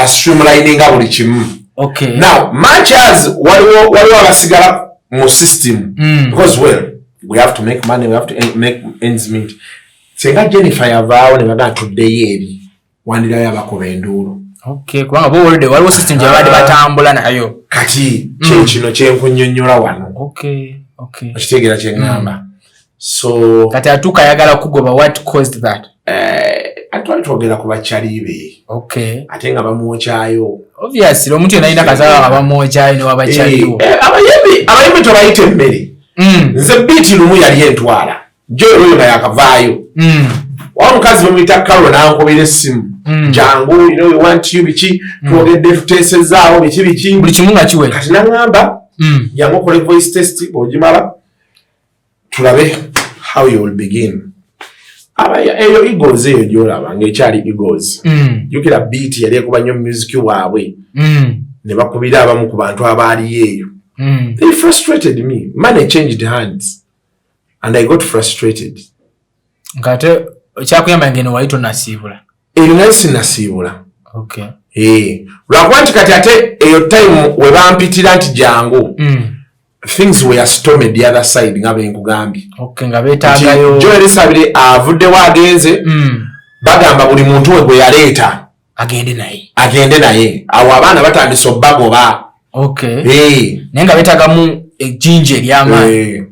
B: streamlininga buli kimu.
A: Okay.
B: Now, much as waliwo abasigala mu system, because we have to make money, we have to make ends meet. Senga Jennifer yavaawo ne bagamba tuddeyo eri wandirayo abakuba enduulu.
A: Okay, kubanga bo already waliwo system gye babadde batambula nayo.
B: Kati kino kyenkunnyonnyola wano.
A: Okay.
B: Okitegeera kye ngamba. So
A: kati atuuka ayagala kugoba what caused that?
B: Atwali twogera ku bakyali be.
A: Okay.
B: Ate nga bamwokyayo.
A: Obviously omuntu yenna alina kazaala abamwokyayo ne wabakyaliwo.
B: Abayimbi tobayita emmere. Nze biiti lumu yali entwala. Joel oyo nga yakavaayo. Wa mukazi bamuyita Carol n'ankubira essimu. Jangu, we want you biki. Twogedde tuteesezaawo biki.
A: Buli kimu nga kiwe.
B: Kati n'aŋŋamba jangu okole voice test bw'ogimala tulabe how you will begin. Eyo Eagles eyo gyolaba ng'ekyali Eagles. Jukira beat yali ekuba nnyo music waabwe. Ne bakubira abamu ku bantu abaali eyo. They frustrated me. Money changed hands. And I got frustrated.
A: Ngate kyakuyamba ngeno waito nasiibula.
B: Eyo nayo sinasiibula.
A: Okay.
B: Lwakuba nti kati ate eyo time we bampitira nti jangu. Things were stormed the other side nga benkugambye.
A: Okay, nga beetaagayo.
B: Joel Sabire avuddewo agenze. Bagamba buli muntu we gwe yaleeta agende naye. Awo abaana batandise obbagoba.
A: Okay. Naye nga beetaagamu ejjinja ery'amaanyi.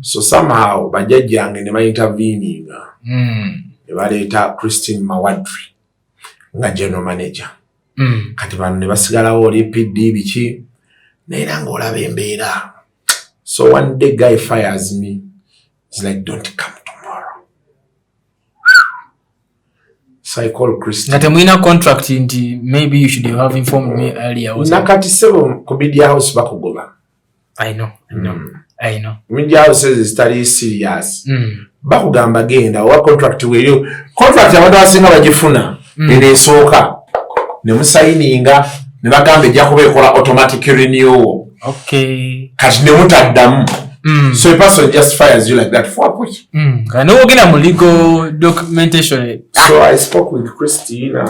B: So somehow bajjajjange ne ba-interveninga. Ne baleeta Christine Mawadri nga general manager. Kati bano ne basigalawo oli PD biki naye nga olaba embeera. So one day guy fires me. He's like, don't come tomorrow. So I call Christy.
A: That I'm contract into maybe you should have informed me earlier.
B: Nakati sebo ku media house bakugoba.
A: I know.
B: Media house is study serious. Bakugamba genda wa contract weyo. Contract abantu asinga bagifuna. Ene soka. Ne musayininga ne bagambe jja kubekola automatic renewal.
A: Okay.
B: Kati ne mutaddamu. So a person just fires you like that for what?
A: I know we're gonna legal documentation.
B: So I spoke with Christina.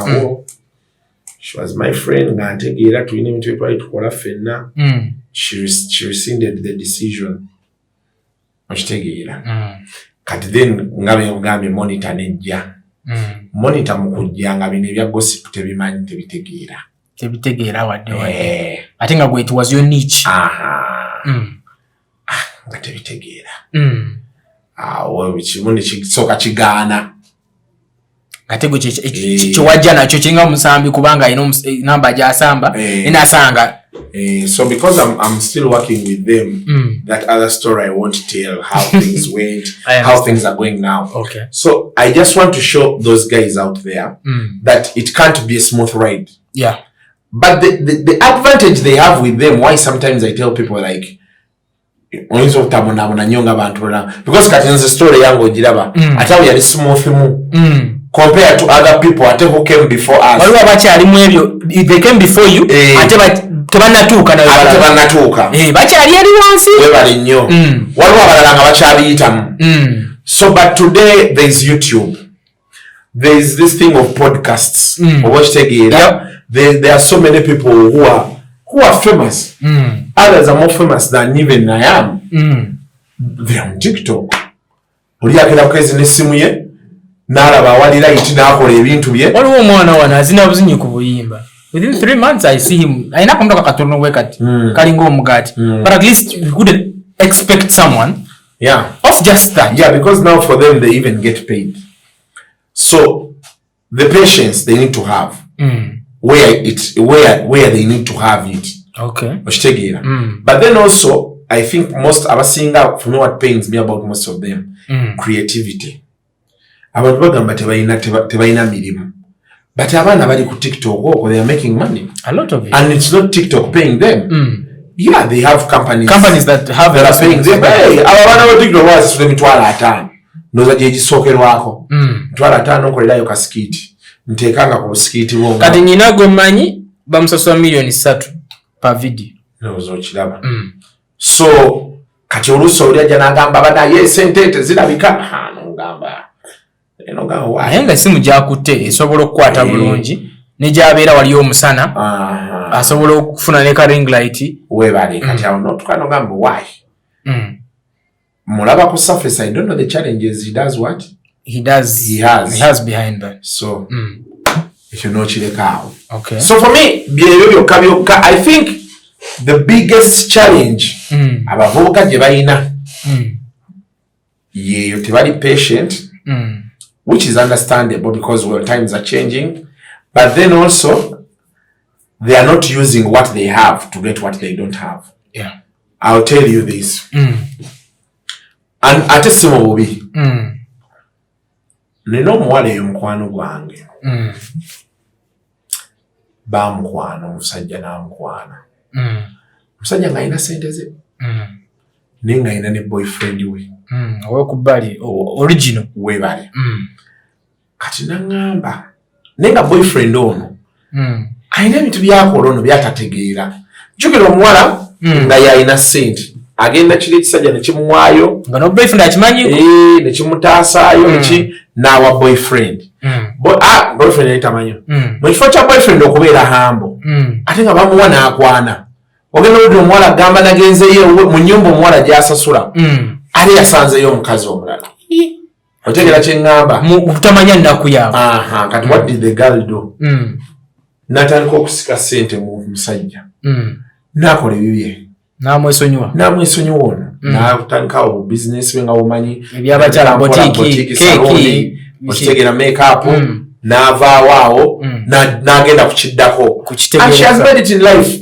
B: She was my friend. She rescinded the decision. Kati then ngabe monitor nejja. Monitor mukujja nga bino ebya gossip tebimanyi tebitegeera.
A: Tebitegeera wadde. I think it was your niche.
B: Nga tebitegeera. Kimundi kisoka kigaana.
A: Ate gwe kiwajja nakyo kiringa omusambi kubanga alina namba gy'asamba enasanga.
B: So because I'm still working with them, that other story I won't tell how things went, how things are going now.
A: Okay.
B: So I just want to show those guys out there that it can't be a smooth ride.
A: Yeah.
B: But the advantage they have with them, why sometimes I tell people like, because Katin's story yango jiraba, ata we are smooth compared to other people who came before us.
A: They came before you. Tebanatuuka na
B: tebanatuuka.
A: Bakyali eri wansi.
B: Webale nnyo. Waliwo abalala nga bakyabiyitamu. So but today there is YouTube. There is this thing of podcasts. There are so many people who are famous. Others are more famous than even I am. They are on TikTok. Oliakera kwezi n'essimu ye n'alaba awalira iti n'akola ebintu bye.
A: Waliwo omwana wana azina buzinyi ku buyimba. Within 3 months I see him. Aina kumtoka katono we kati. Kalingo omugati. But at least we could expect someone.
B: Yeah.
A: Of just that.
B: Yeah, because now for them they even get paid. So the patience they need to have. Where they need to have it.
A: Okay.
B: But then also I think most abasinga, for me what pains me about most of them, creativity. Abantu bagamba tebayina mirimu. But abana bali ku TikTok, they are making money.
A: A lot of it.
B: And it's not TikTok paying them. Yeah, they have companies
A: that have
B: that are paying them. Hey, abana ba TikTok was mitwala 5. Noza je gisokerwako. Mitwala 5 okolerayo ka skiti. Ntekanga ku skiti wonga.
A: Kati nyina gwe manyi bamusasula million 3 per video.
B: Nozo kiraba. So kati oluso oli ajja n'agamba bana ye sente zirabika ngamba
A: ayenga simu gyakutte esobola okukwata bulungi ne gyabeera wali omusana asobola okufuna ne ka ring light
B: webale kati awo notukano gamba why mulaba ku surface. I don't know the challenges he does. What
A: he has behind that.
B: So if you know kireka.
A: Okay.
B: So for me I think the biggest challenge abavubuka gye balina yeyo tebali patient, which is understandable because times are changing, but then also they are not using what they have to get what they don't have.
A: Yeah.
B: I'll tell you this. And ate simu bubi. Nina omuwala eyo mukwano gwange. Bamukwano omusajja n'amukwana. Omusajja nga alina sente ze. Naye nga alina ne boyfriend we.
A: Owekubali original
B: webale. Kati naŋŋamba naye nga boyfriend ono alina ebintu byakola ono byatategeera. Jjukira omuwala nga yalina sente agenda kiri ekisajja ne kimuwaayo
A: nga no boyfriend akimanyi
B: ne kimutaasaayo n'awa boyfriend. Boyfriend yali tamanyi. Mu kifo kya boyfriend okubeera hambo ate nga bamuwa n'akwana. Ogenda oludde omuwala agamba nagenzeyo mu nnyumba omuwala gy'asasula ali yasanzeyo omukazi omulala. Otegera kye ŋŋamba
A: kutamanya nnaku yaabwe.
B: Kati what did the girl do? N'atandika okusika ssente mu musajja n'akola ebibye
A: n'amwesonyiwa
B: ono n'atandikawo business we nga bumanyi
A: ebyabakyala botiki keeki
B: okitegera make-up n'avaawo awo n'agenda kukiddako. And she has made it in life.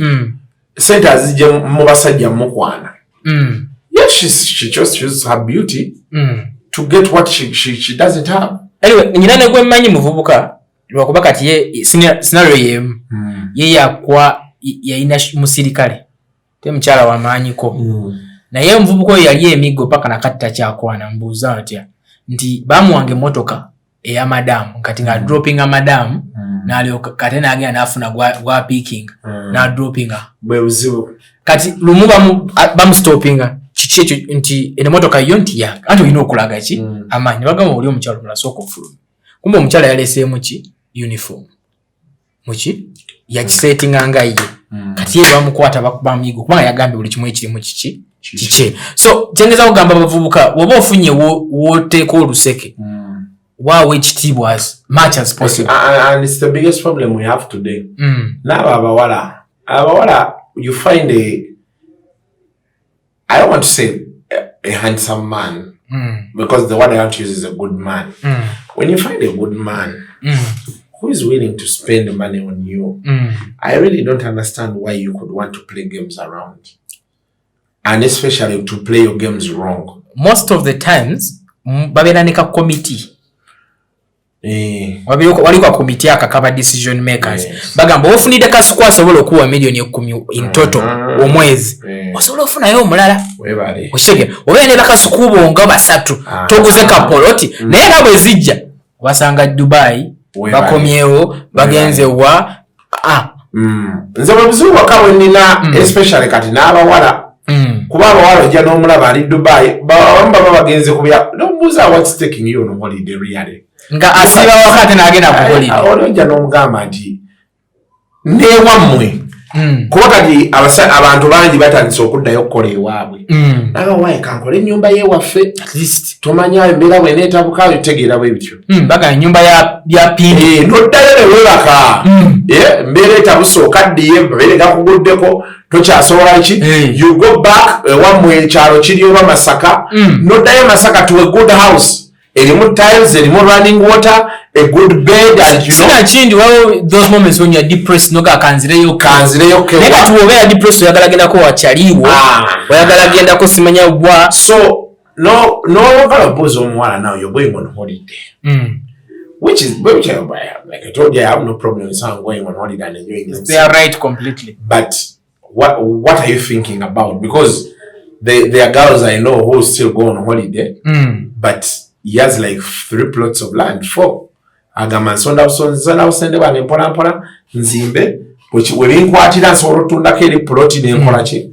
B: Sente azijje mu basajja mukwana. Yeah, she just used her beauty to get what she doesn't have.
A: Anyway, nyina gwe mmanyi muvubuka lwakuba kati ye scenario yemu ye yakwa yayina musirikale te mchala wa maanyiko naye muvubuka oyo yali emigo paka nakatta kyakwana mbuuza atya nti bamuwange motoka eya madamu kati nga dropping a madamu n'alyoka kati n'agenda n'afuna gwa picking na droppinga
B: bwe buzibu
A: kati lumu bamustoppinga kiki ekyo nti ene motoka yo nti ya anti olina okulaga ki amaanyi bagamba oli omukyalo mulala sooka ofuluma kumbe omukyala yaleseemu ki uniform muki yakisetinga nga ye kati ye bamukwata bakuba migo kubanga yagambye buli kimu ekirimu kiki so kyengeza kugamba abavubuka woba ofunye wooteeka oluseke waawe ekitiibwa as much as possible
B: and it's the biggest problem we have today n'abo abawala you find I don't want to say a handsome man because the word I want to use is a good man. When you find a good man who is willing to spend money on you, I really don't understand why you could want to play games around. And especially to play your games wrong.
A: Most of the times, baberanika committee. Waliko committee akakaba decision makers. Bagamba ofunide kasukwa sobola okuwa million 10 in total omwezi. Osobola ofuna yo omulala.
B: Webale.
A: Oshege. Obene bakasukubo nga basatu. Toguze kapoloti. Naye nga bwe zijja basanga Dubai bakomyewo bagenze wa
B: nze babuzibu wakawe nina especially kati n'abawala kuba abawala ojja n'omulaba ali Dubai bamba bagenze kubya n'omubuuza what's taking you on holiday really
A: nga asiba wakati n'agenda ku holiday
B: ojja n'omugamba nti newammwe kuba kati abantu bangi batandise okuddayo okukola ewaabwe naga waaye kankole ennyumba y'ewaffe
A: at least
B: tomanya embeera bw'eneetabuka bitegeera bwe bityo
A: baga ennyumba ya pindi
B: noddayo ne weebaka embeera etabuse okaddiye babeere gakuguddeko tokyasobola ki you go back ewammwe ekyalo kiri oba Masaka noddayo Masaka to a good house erimu tiles, erimu running water, a good bed, and you know.
A: Sina chindi wao those moments when you are depressed noga kanzireyo
B: kewa.
A: Neka tuwobea depressed oyagala genda ko wachaliwo. Oyagala genda ko simanya bwa.
B: So no gonna pose omuwala now you're going on holiday. Which like I told you, I have no problem with someone going on holiday and enjoying themselves.
A: They are right completely.
B: But what are you thinking about? Because there are girls I know who still go on holiday, but he has like 3 plots of land, 4. Agama sonda usende bane mpola nzimbe we binkwatira nsobola otundako eri plot n'enkola ki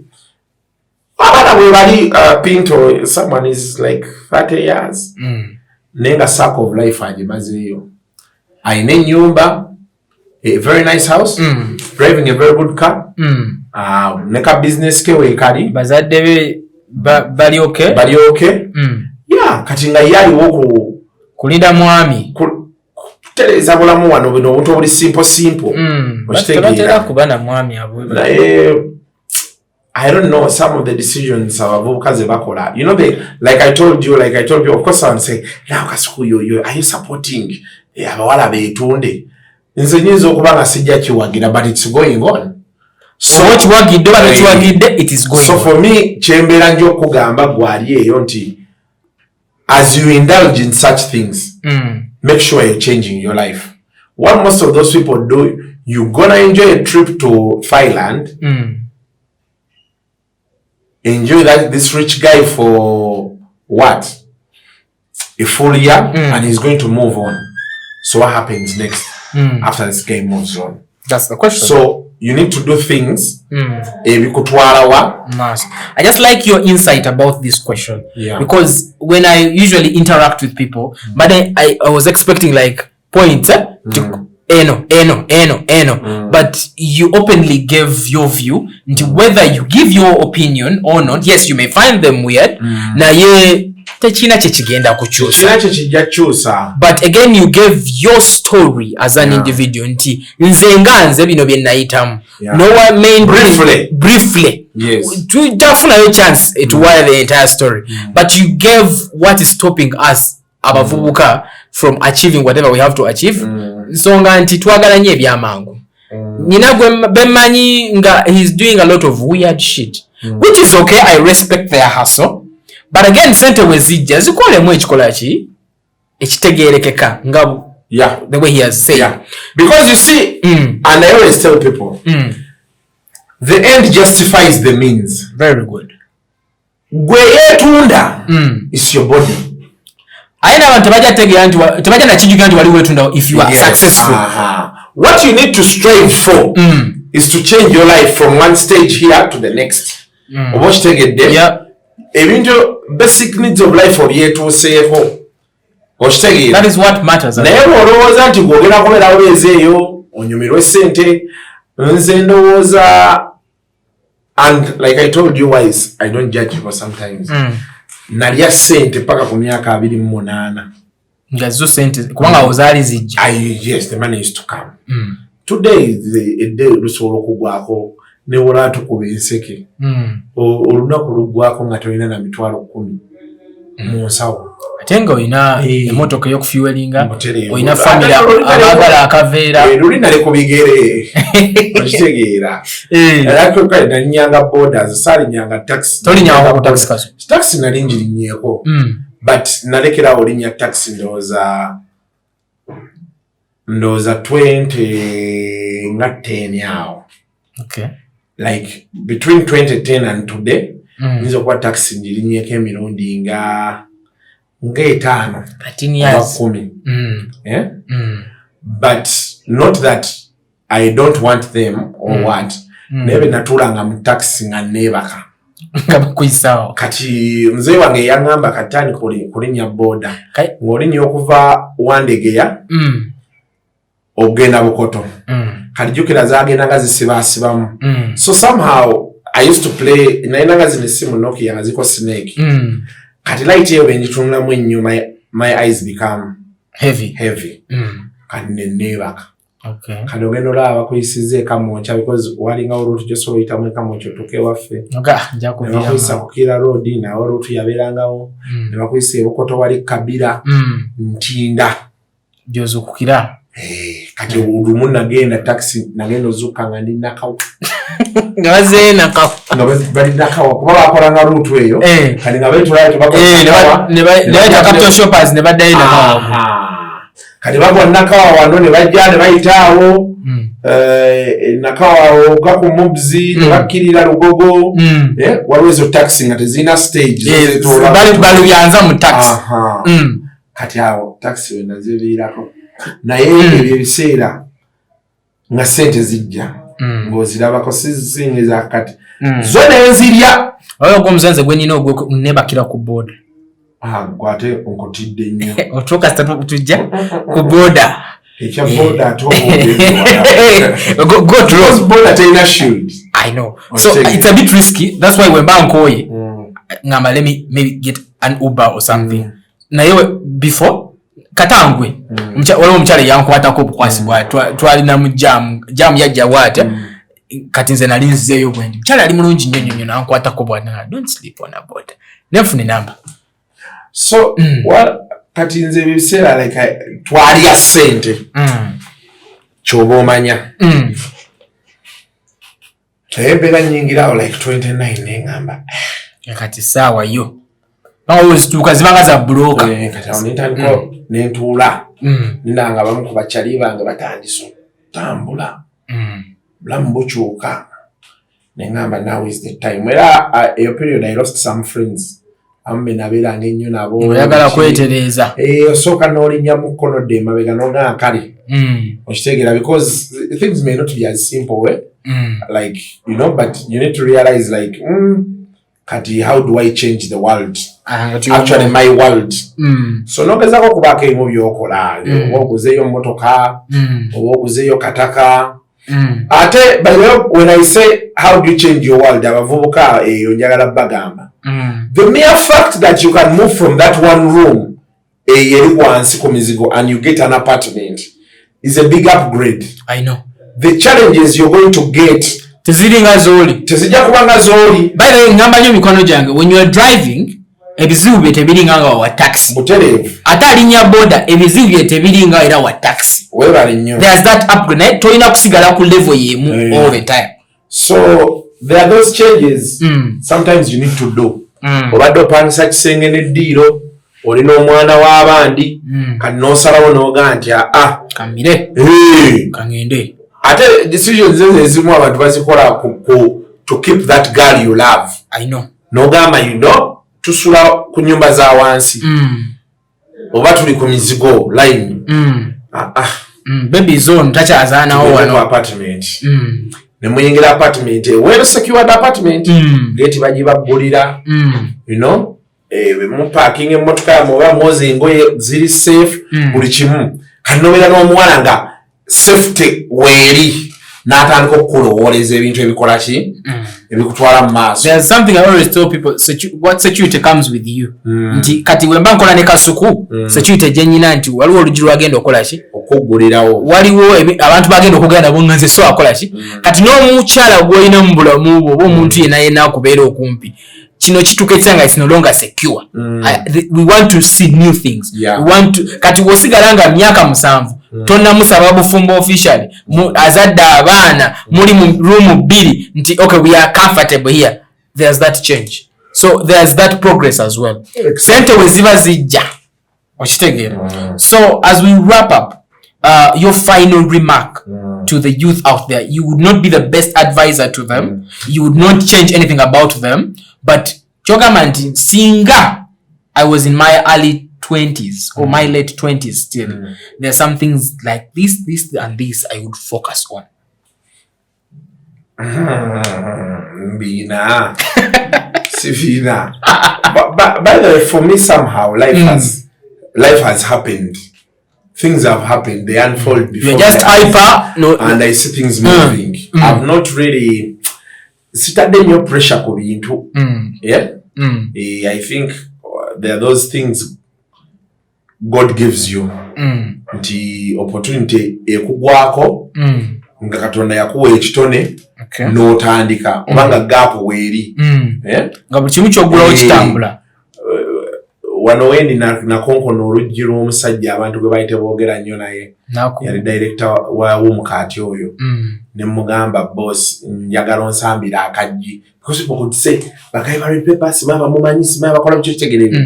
B: abana bwe bali Pinto someone is like 30 years nenga circle of life agimazeeyo ayina ennyumba a very nice house driving a very good car neka business ke weekali
A: bazadde be bali okay
B: yeah kati nga yaliwo
A: kulinda mwami
B: kutereza bulamu wano bino obuntu obuli simple
A: batera kubana mwami abo
B: I don't know some of the decisions abavubuka ze bakola you know like I told you of course I'm saying now kasuku you are you supporting abawala betunde nze nyinza okubanga sijja kiwagira but it's going on
A: so what wagidde but kiwagidde it is going
B: so for me chembera njo kugamba gwali eyo nti as you indulge in such things make sure you're changing your life. What most of those people do, you're gonna enjoy a trip to Thailand, enjoy this rich guy for what? A full year, and he's going to move on. So what happens next after this guy moves on?
A: That's the question.
B: So you need to do things.
A: I just like your insight about this question because when I usually interact with people, but I was expecting like points to but you openly gave your view into whether you give your opinion or not. Yes, you may find them weird. Na ye techina chechigenda kuchusa. But again, you gave your story as an individual. Nti nze bino bye nayitamu. No one main briefly.
B: Yes.
A: To dafuna your chance to wire the entire story. But you gave what is stopping us abavubuka from achieving whatever we have to achieve. Nsonga nti twagala nnyo ebyamangu. Nina bemanyi nga he's doing a lot of weird shit. which is okay. I respect their hustle, but again sente wezijja zikolemu ekikola ki ekitegeerekeka nga the way he has said,
B: because you see, and I always tell people, the end justifies the means.
A: Very good.
B: Gwe yetunda is your body.
A: Aina abantu tebajja na kijugiro nti wali wetunda if you are successful.
B: What you need to strive for is to change your life from one stage here to the next. Oba okitegedde? Ebintu basic needs of life obyetuuseeko. Okitegedde?
A: That is what matters.
B: Naye olowooza nti gwogera kubeera weezeeyo onyumirwe ssente nze ndowooza, and like I told you guys, I don't judge people sometimes. Nalya ssente paka ku myaka 28.
A: Ngazo sente kubanga ozaali zijja.
B: Yes, the money is to come. Today is a day lusobola okugwako ne wola tukuba enseke. Olunaku lugwako nga tolina na mitwalo 10 mu nsawo.
A: Ate nga olina emmotoka y'okufuelinga, olina family abaagala akaveera.
B: Lulina le ku bigere. Okitegeera. Era ko kale nanyanga borders, saali nyanga taxi.
A: Tolinyanga ku taxi kaso.
B: Taxi nali njirinnyeko. But nalekera olinya taxi ndowooza 2010 awo.
A: Okay.
B: Like between 2010 and today, nzo kwa taxi njirinyeko emirundi nga 5
A: 13 years.
B: 10. But not that I don't want them or what. Nebe natulanga mu taxi nga nebaka.
A: Kuisao.
B: Kati mzee wange yangamba katani kulinya boda. Ngolinya okuva Wandegeya. Ogenda Bukoto. Kati jukira zagenda zisibamu. So somehow I used to play nainanga zinesimu Nokia nga ziko Snake. Kati light yewe benjitunula mwenyu my eyes become heavy. Kati nebaka.
A: Okay.
B: Kati ogendo laba kuyisize kamoncha because walinga olutu josolo itamu kamoncho toke waffe.
A: Njako
B: bya. Bakuyisa kukira road na olutu yaberangawo. Ne bakuyisa Bukoto wali Kabira. Ntinda.
A: Jozo kukira.
B: Kati ulumu nagenda taxi nagenda zuka nga ndi nakawo.
A: Ngabaze nakawo.
B: Bali nakawo kuba bakolanga route eyo. Kati nga betulayo tubakola.
A: Ne capital shoppers ne baddayo nakawo.
B: Kati bagwa nakawo wano ne bajja ne bayitaawo. Nakawo gaku mobzi ne bakirira Lugogo. Waliwo ezo taxi nga tezina stage.
A: Bali yanza mu taxi.
B: Kati awo taxi we nazibiirako. Naye ebyo ebiseera nga sente zijja ng'ozirabako sizingiza kati zona enzirya
A: oyo omuzenze gwe nina nebakira ku boda
B: gwate nkotidde nnyo
A: otuuka tujja ku boda
B: ekya boda ate boda terina shield.
A: I know, so it's a bit risky. That's why when bankoye ngamba let me maybe get an Uber or something. Naye before katangwe waliwo omukyala yankwatako obukwasibwa twalina mu jam yajja waata kati nze nali nzizeeyo bwendi mukyala ali mulungi nnyo nankwatako bwana don't sleep on a board nenfuna enamba
B: so kati nze ebiseera like twalya ssente kyoba omanya embeera nyingirawo like 29 neŋŋamba
A: kati saawa yo zituuka zibanga za buloka
B: nintandiko nentuula ninanga bamu ku bakyali bange batandise okutambula bulamu bukyuka neŋŋamba now is the time. Era eyo period I lost some friends amme nabeeranga ennyo nabo
A: oyagala kwetereeza
B: osooka n'olinnya mu kkono dde emabega n'ogamba kale okitegeera because things may not be as simple way like you know but you need to realize like kati how do I change the world? Actually my world. So nogezako kubaako ebimu byokola oguzeeyo mmotoka oguzeeyo kataka ate by the way when I say how do you change your world abavubuka eyo njagala bagamba the mere fact that you can move from that one room eri wansi ku mizigo and you get an apartment is a big upgrade.
A: I know
B: the challenges you're going to get
A: teziringa zoli
B: tezijja kubanga zoli.
A: By the way ngamba nyo mikono jange when you are driving ebizibu bye tebiringa nga wa taxi
B: butereevu
A: ate alinya boda ebizibu bye tebiringa era wa taxi
B: weebale nnyo.
A: There's that upgrade tolina kusigala ku level yemu all the time.
B: So there are those changes sometimes you need to do. Obadde opangisa kisenge n'eddiiro olina omwana w'abandi kati n'osalawo n'ogaa nti
A: kamire kangende.
B: Ate decisions ezimu abantu bazikola to keep that girl you love.
A: I know.
B: N'ogamba tusula ku nnyumba za wansi oba tuli ku mizigo line.
A: Baby zone takyazaanawo wano
B: apartment. Ne muyingira apartment well secured apartment gate bagibaggulira you know mu parking emmotoka ya moba mozi engoye ziri safe buli kimu kanobera n'omuwala nga safety weeri n'atandika okulowooleza ebintu ebikola ki ebikutwala mu maaso.
A: There's something I always tell people, what security comes with you. Nti kati wemba nkola ne kasuku security gyenyina nti waliwo olugi lwagenda okola ki
B: okuggulirawo,
A: waliwo abantu bagenda okugenda nabo nga nze so akola ki kati n'omukyala gw'olina mu bulamu bwo oba omuntu yenna akubeera okumpi kino kituukitsa nga it's no longer secure. We want to see new things. We want to kati wosigala nga myaka 7 tonna musaba bufumbo officially azadde abaana muli mu room 2 nti okay we are comfortable here. There's that change, so there's that progress as well. Sente weziba zijja okitegeera. So as we wrap up, your final remark to the youth out there. You would not be the best advisor to them. You would not change anything about them, but chogamba nti singa I was in my early 20s or my late 20s still, there are some things like this and this I would focus on.
B: Bina. Sivina. But by the way, for me somehow life has happened. Things have happened. They unfold before.
A: You're just hyper,
B: and I see things moving. I've not really started your pressure ko bintu. Yeah. I think there are those things God gives you. Nti opportunity ekugwako nga Katonda yakuwa ekitone n'otandika obanga gap weeri.
A: Nga buli kimu ky'oggulawo kitambula.
B: Wano wendi nakonkono oluggi lw'omusajja abantu gwe bayite boogera nnyo naye yali director w'omukaati oyo ne mugamba boss njagala onsambira akaggi because people could say bakayibala paper simaba mumanyi simaba bakola mu kitegerebe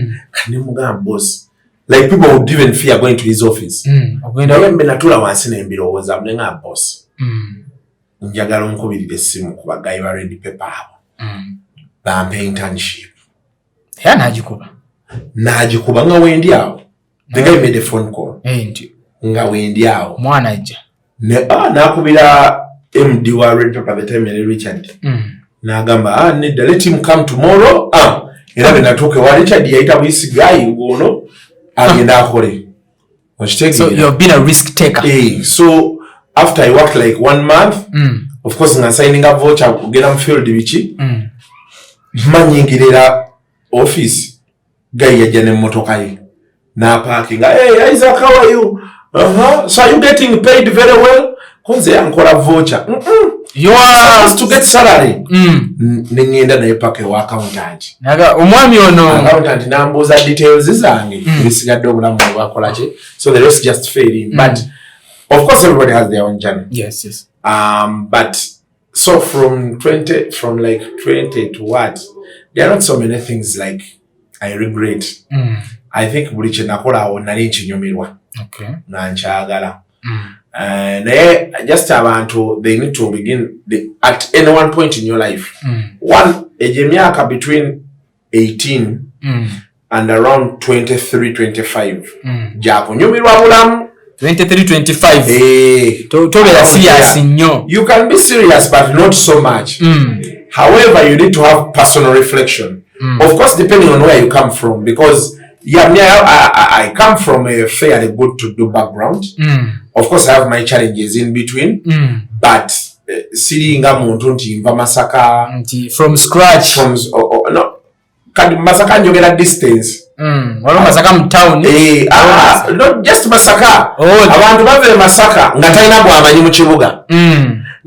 B: ne mugamba boss like people would even fear going to his office naye mbe natula wansi n'embirowooza ne nga boss njagala onkubirira essimu ku bagayibala red paper abo bampe internship
A: era n'agikuba
B: nga wendi awo. The guy made a phone call. Nga wendi awo.
A: Mwana ajja.
B: N'akubira MD wa Red Pepper the time yali Richard. N'agamba nedda let him come tomorrow. Era bwe natuuka wa Richard yayita buyisi guy ngono agenda akole.
A: So you've been a risk taker.
B: So after I worked like 1 month, of course nga signing up voucher kugenda mu field biki. Manyingirira office. Guy yajja n'emmotoka ye n'apaakinga. Hey Isaac, how are you? So are you getting paid very well? Kunze yankola voucher. You are supposed to get salary. Nengenda naye paka ewa accountant.
A: Omwami ono
B: accountant n'ambuuza details zange ebisigadde obulamu bwakola ki. So the rest just fade in. But of course everybody has their own journey.
A: Yes.
B: But so from 20 to what? There are not so many things like I regret. I think buli kye nakola awo nali nkinyumirwa. Nga nkyagala. Naye just abantu they need to begin at any one point in your life. One age emyaka between 18 and around 23-25. Jakunyumirwa bulamu.
A: 23-25. Tobera serious nnyo.
B: You can be serious but not so much. However, you need to have personal reflection. Of course, depending on where you come from, because I come from a fairly good to do background. Of course, I have my challenges in between, but seeing a muntu nti mva Masaka
A: from scratch.
B: No, Masaka njogera distance.
A: Wala Masaka mu town.
B: Not just Masaka. Abantu bave Masaka nga talina bwamanyi mu kibuga.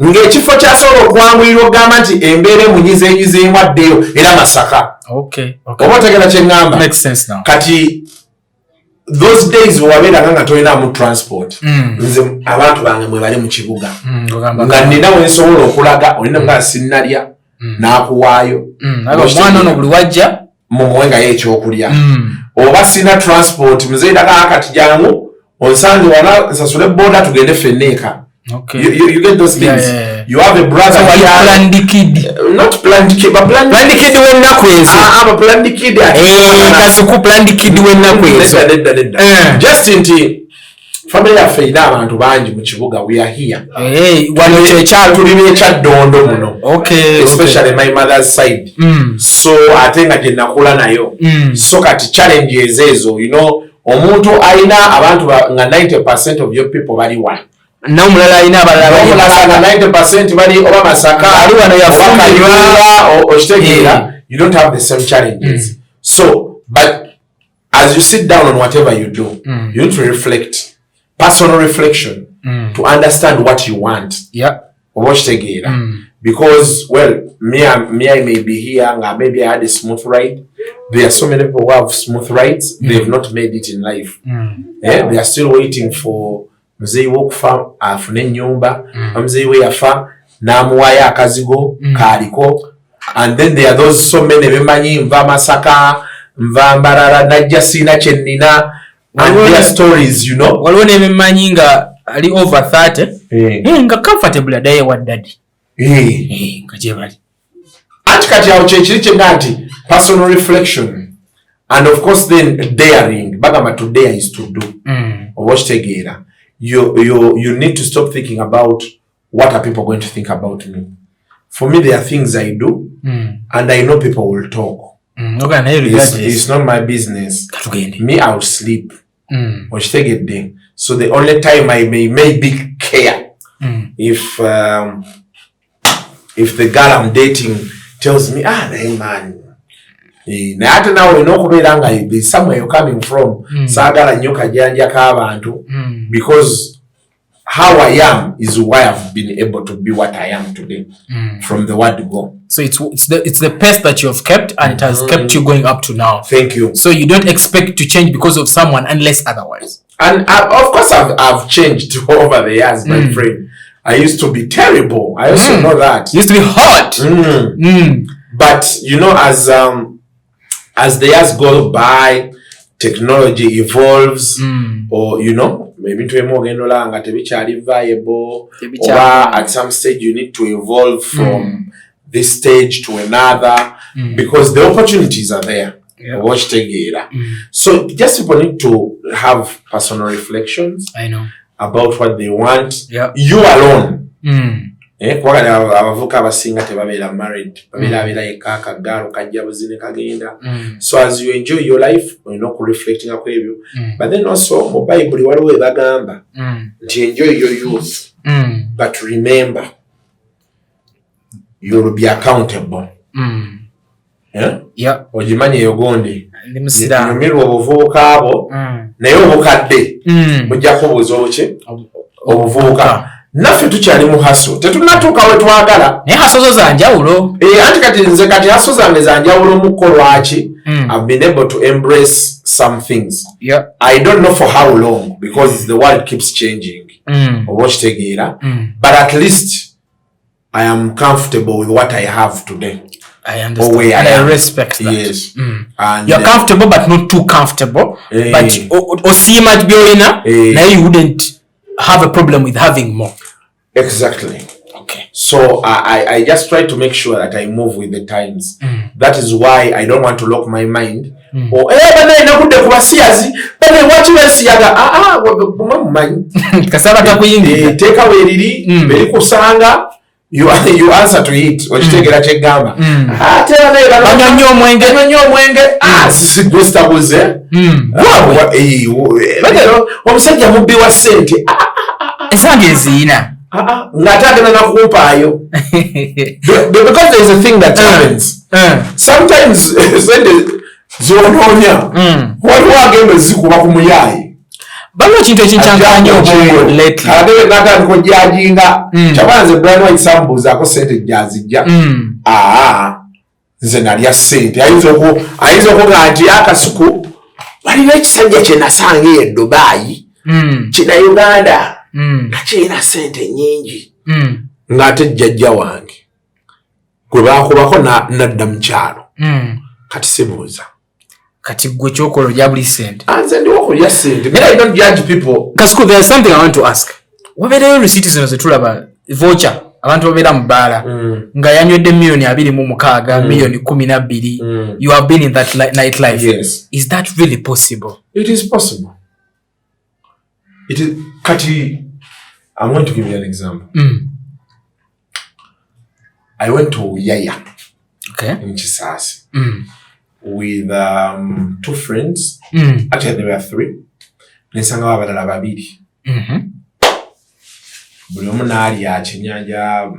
B: Ng'ekifo kyasobola okwanguyirwa ogamba nti embeera emunyizenyizeemu addeyo era Masaka. Oba otegera kye ngamba.
A: Makes sense now.
B: Kati those days wabeeranga nga tolinamu transport. Nze abantu bange mwe bali mu kibuga. Nga nina we nsobola okulaga olina nga sinnalya n'akuwaayo
A: omwana ono buli wajja
B: mumuwengayo ekyokulya oba sina transport muzeeda kakati jangu onsanze wala nsasule boda tugende ffenneeka. You get those things. Yeah. You have a brother. So
A: planned kid.
B: Not planned kid, but planned
A: kid when na kwezi.
B: I'm a planned kid.
A: Kasuku planned kid when na kwezi.
B: Just in family affair abantu bangi mu kibuga we are here.
A: Wano checha
B: tulime cha dondo muno.
A: Okay.
B: Especially my mother's side. So atenga je nakula nayo. So kati challenges ezo, you know, omuntu aina abantu nga 90% of your people bali one.
A: Na mulala alina abalala
B: 90% bali oba Masaka
A: ali wano
B: yafumbirwa okitegeera. You don't have the same challenges. So but as you sit down on whatever you do, you need to reflect, personal reflection, to understand what you want. Oba okitegeera. Because well, me I may be here, maybe I had a smooth ride. There are so many people who have smooth rides. They've not made it in life. They are still waiting for mzee wokufa afune nyumba, mzee we yafa namuwaya akazigo kaliko. And then there are those so many bemanyi mva Masaka, mva Mbarara, najja sina chenina, and their stories, you know.
A: Waliwo ne bemanyi nga ali over 30 nga comfortable adaye wa daddy. Kajebali.
B: Kati awo kyekiri kyenati personal reflection, and of course then daring. Bagamba to dare is to do. Oba kitegeera. You need to stop thinking about what are people going to think about me. For me, there are things I do, and I know people will talk. It's not my business. Me, I'll sleep. So the only time I may be care if the girl I'm dating tells me, hey man, there's somewhere you're coming from. Because how I am is why I've been able to be what I am today from the word go.
A: So it's the pace that you have kept, and it has kept you going up to now.
B: Thank you.
A: So you don't expect to change because of someone unless otherwise.
B: And of course I've changed over the years, my friend. I used to be terrible. I also know that.
A: You used to be hot.
B: But you know, as the years go by, technology evolves, or you know, maybe viable, or at some stage you need to evolve from this stage to another, because the opportunities are there. Watch together. So just people need to have personal reflections.
A: I know.
B: About what they want. You alone. Abavuka abasinga tebabeera married, babeera ekaka galo kajja buzine kagenda. So as you enjoy your life, olina okureflectinga ku ebyo. But then also mu Bible waliwo ebagamba nti enjoy your youth, but remember you'll be accountable. Ogimanye eyo gondi nyumirwa obuvubuka abo naye obukadde mujja kubuuza obuvubuka. Naffe tukyali mu haso, tetunatuuka we twagala.
A: Naye haso zo za njawulo.
B: Anti kati nze kati haso zange za njawulo muko lwaki? I've been able to embrace some things. I don't know for how long, because the world keeps changing. Oba okitegeera. But at least I am comfortable with what I have today.
A: I understand, and I respect that.
B: Yes.
A: And you're comfortable, but not too comfortable. But see much bioina, now you wouldn't have a problem with having more.
B: Exactly.
A: Okay.
B: So I just try to make sure that I move with the times. That is why I don't want to lock my mind. Or take away very kusanga. You answer to it. Ochitegera chegamba. Tera naye
A: banyo omwenge.
B: Sisigustabuze. Omusajja mubbi wa ssente.
A: Esange ezina.
B: Ngatagana nakumpaayo. Because there is a thing that happens. Sometimes sente zonoonya. Waliwo agenda zikuba ku muyayi.
A: Bano kintu ekinkyankanya obwongo lately.
B: Ate natandika ojjajinga. Kyabanze Brian White sambuuzaako ssente gyazijja. Nze nalya ssente. Ayinza okuga nti akasuku waliwo ekisajja kye nasanga e Dubai. Kina Uganda. Nga kirina ssente nnyingi. Ng'ate jjajja wange. gwe bakubako nadda mu kyalo kati sibuuza
A: kati gwe kyokolo gya buli ssente
B: anze ndi okulya ssente but I don't judge people.
A: Kasuku, there's something I want to ask. Wabeereyo receipt zino zetulaba voucher abantu babeera mu bbaala nga yanywedde million 26 million 12 you have been in that night life.
B: Yes.
A: Is that really possible?
B: It is possible. It is. Kati, I'm going to give you an example. I went to Yaya in Chisasi with 2 friends. Actually, there were 3. Nesanga abalala babiri. Buli omu n'alya kyennyanja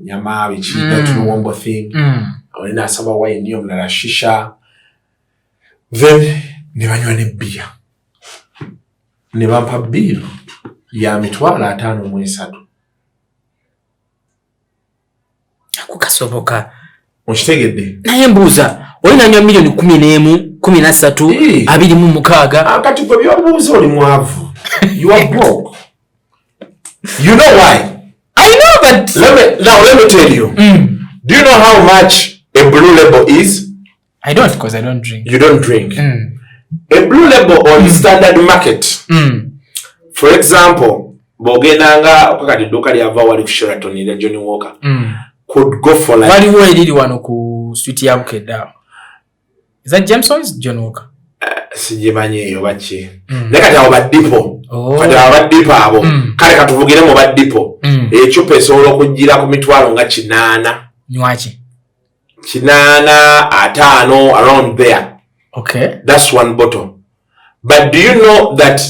B: nyama biki that luwombo thing. Oli n'asaba wine omulala shisha. Then ne banywa ne bbiya. Ne bampa bbiiro ya 53,000.
A: Kukasoboka.
B: Okitegedde?
A: Naye mbuuza, oli nanywa million 11, 13, 26.
B: Kati gwe by'obuuza oli mwavu. You are broke. You know why?
A: I know, but
B: let me tell you. Do you know how much a blue label is?
A: I don't, because I don't drink.
B: You don't drink. A blue label on the standard market. For example, bogenanga okakati duka lyava wali ku Sheraton ile Johnny Walker. Could go for like.
A: Wali we did wano ku street ya Bukeda. Is that Jameson's John Walker?
B: Sijimanye yo bachi. Nekati abo badipo. Kati abo badipo abo. Kale katuvugire mu badipo. Ekyupa esobola okujjira ku mitwalo nga 8.
A: Nywachi.
B: 8, 5 around there.
A: Okay.
B: That's one bottle. But do you know that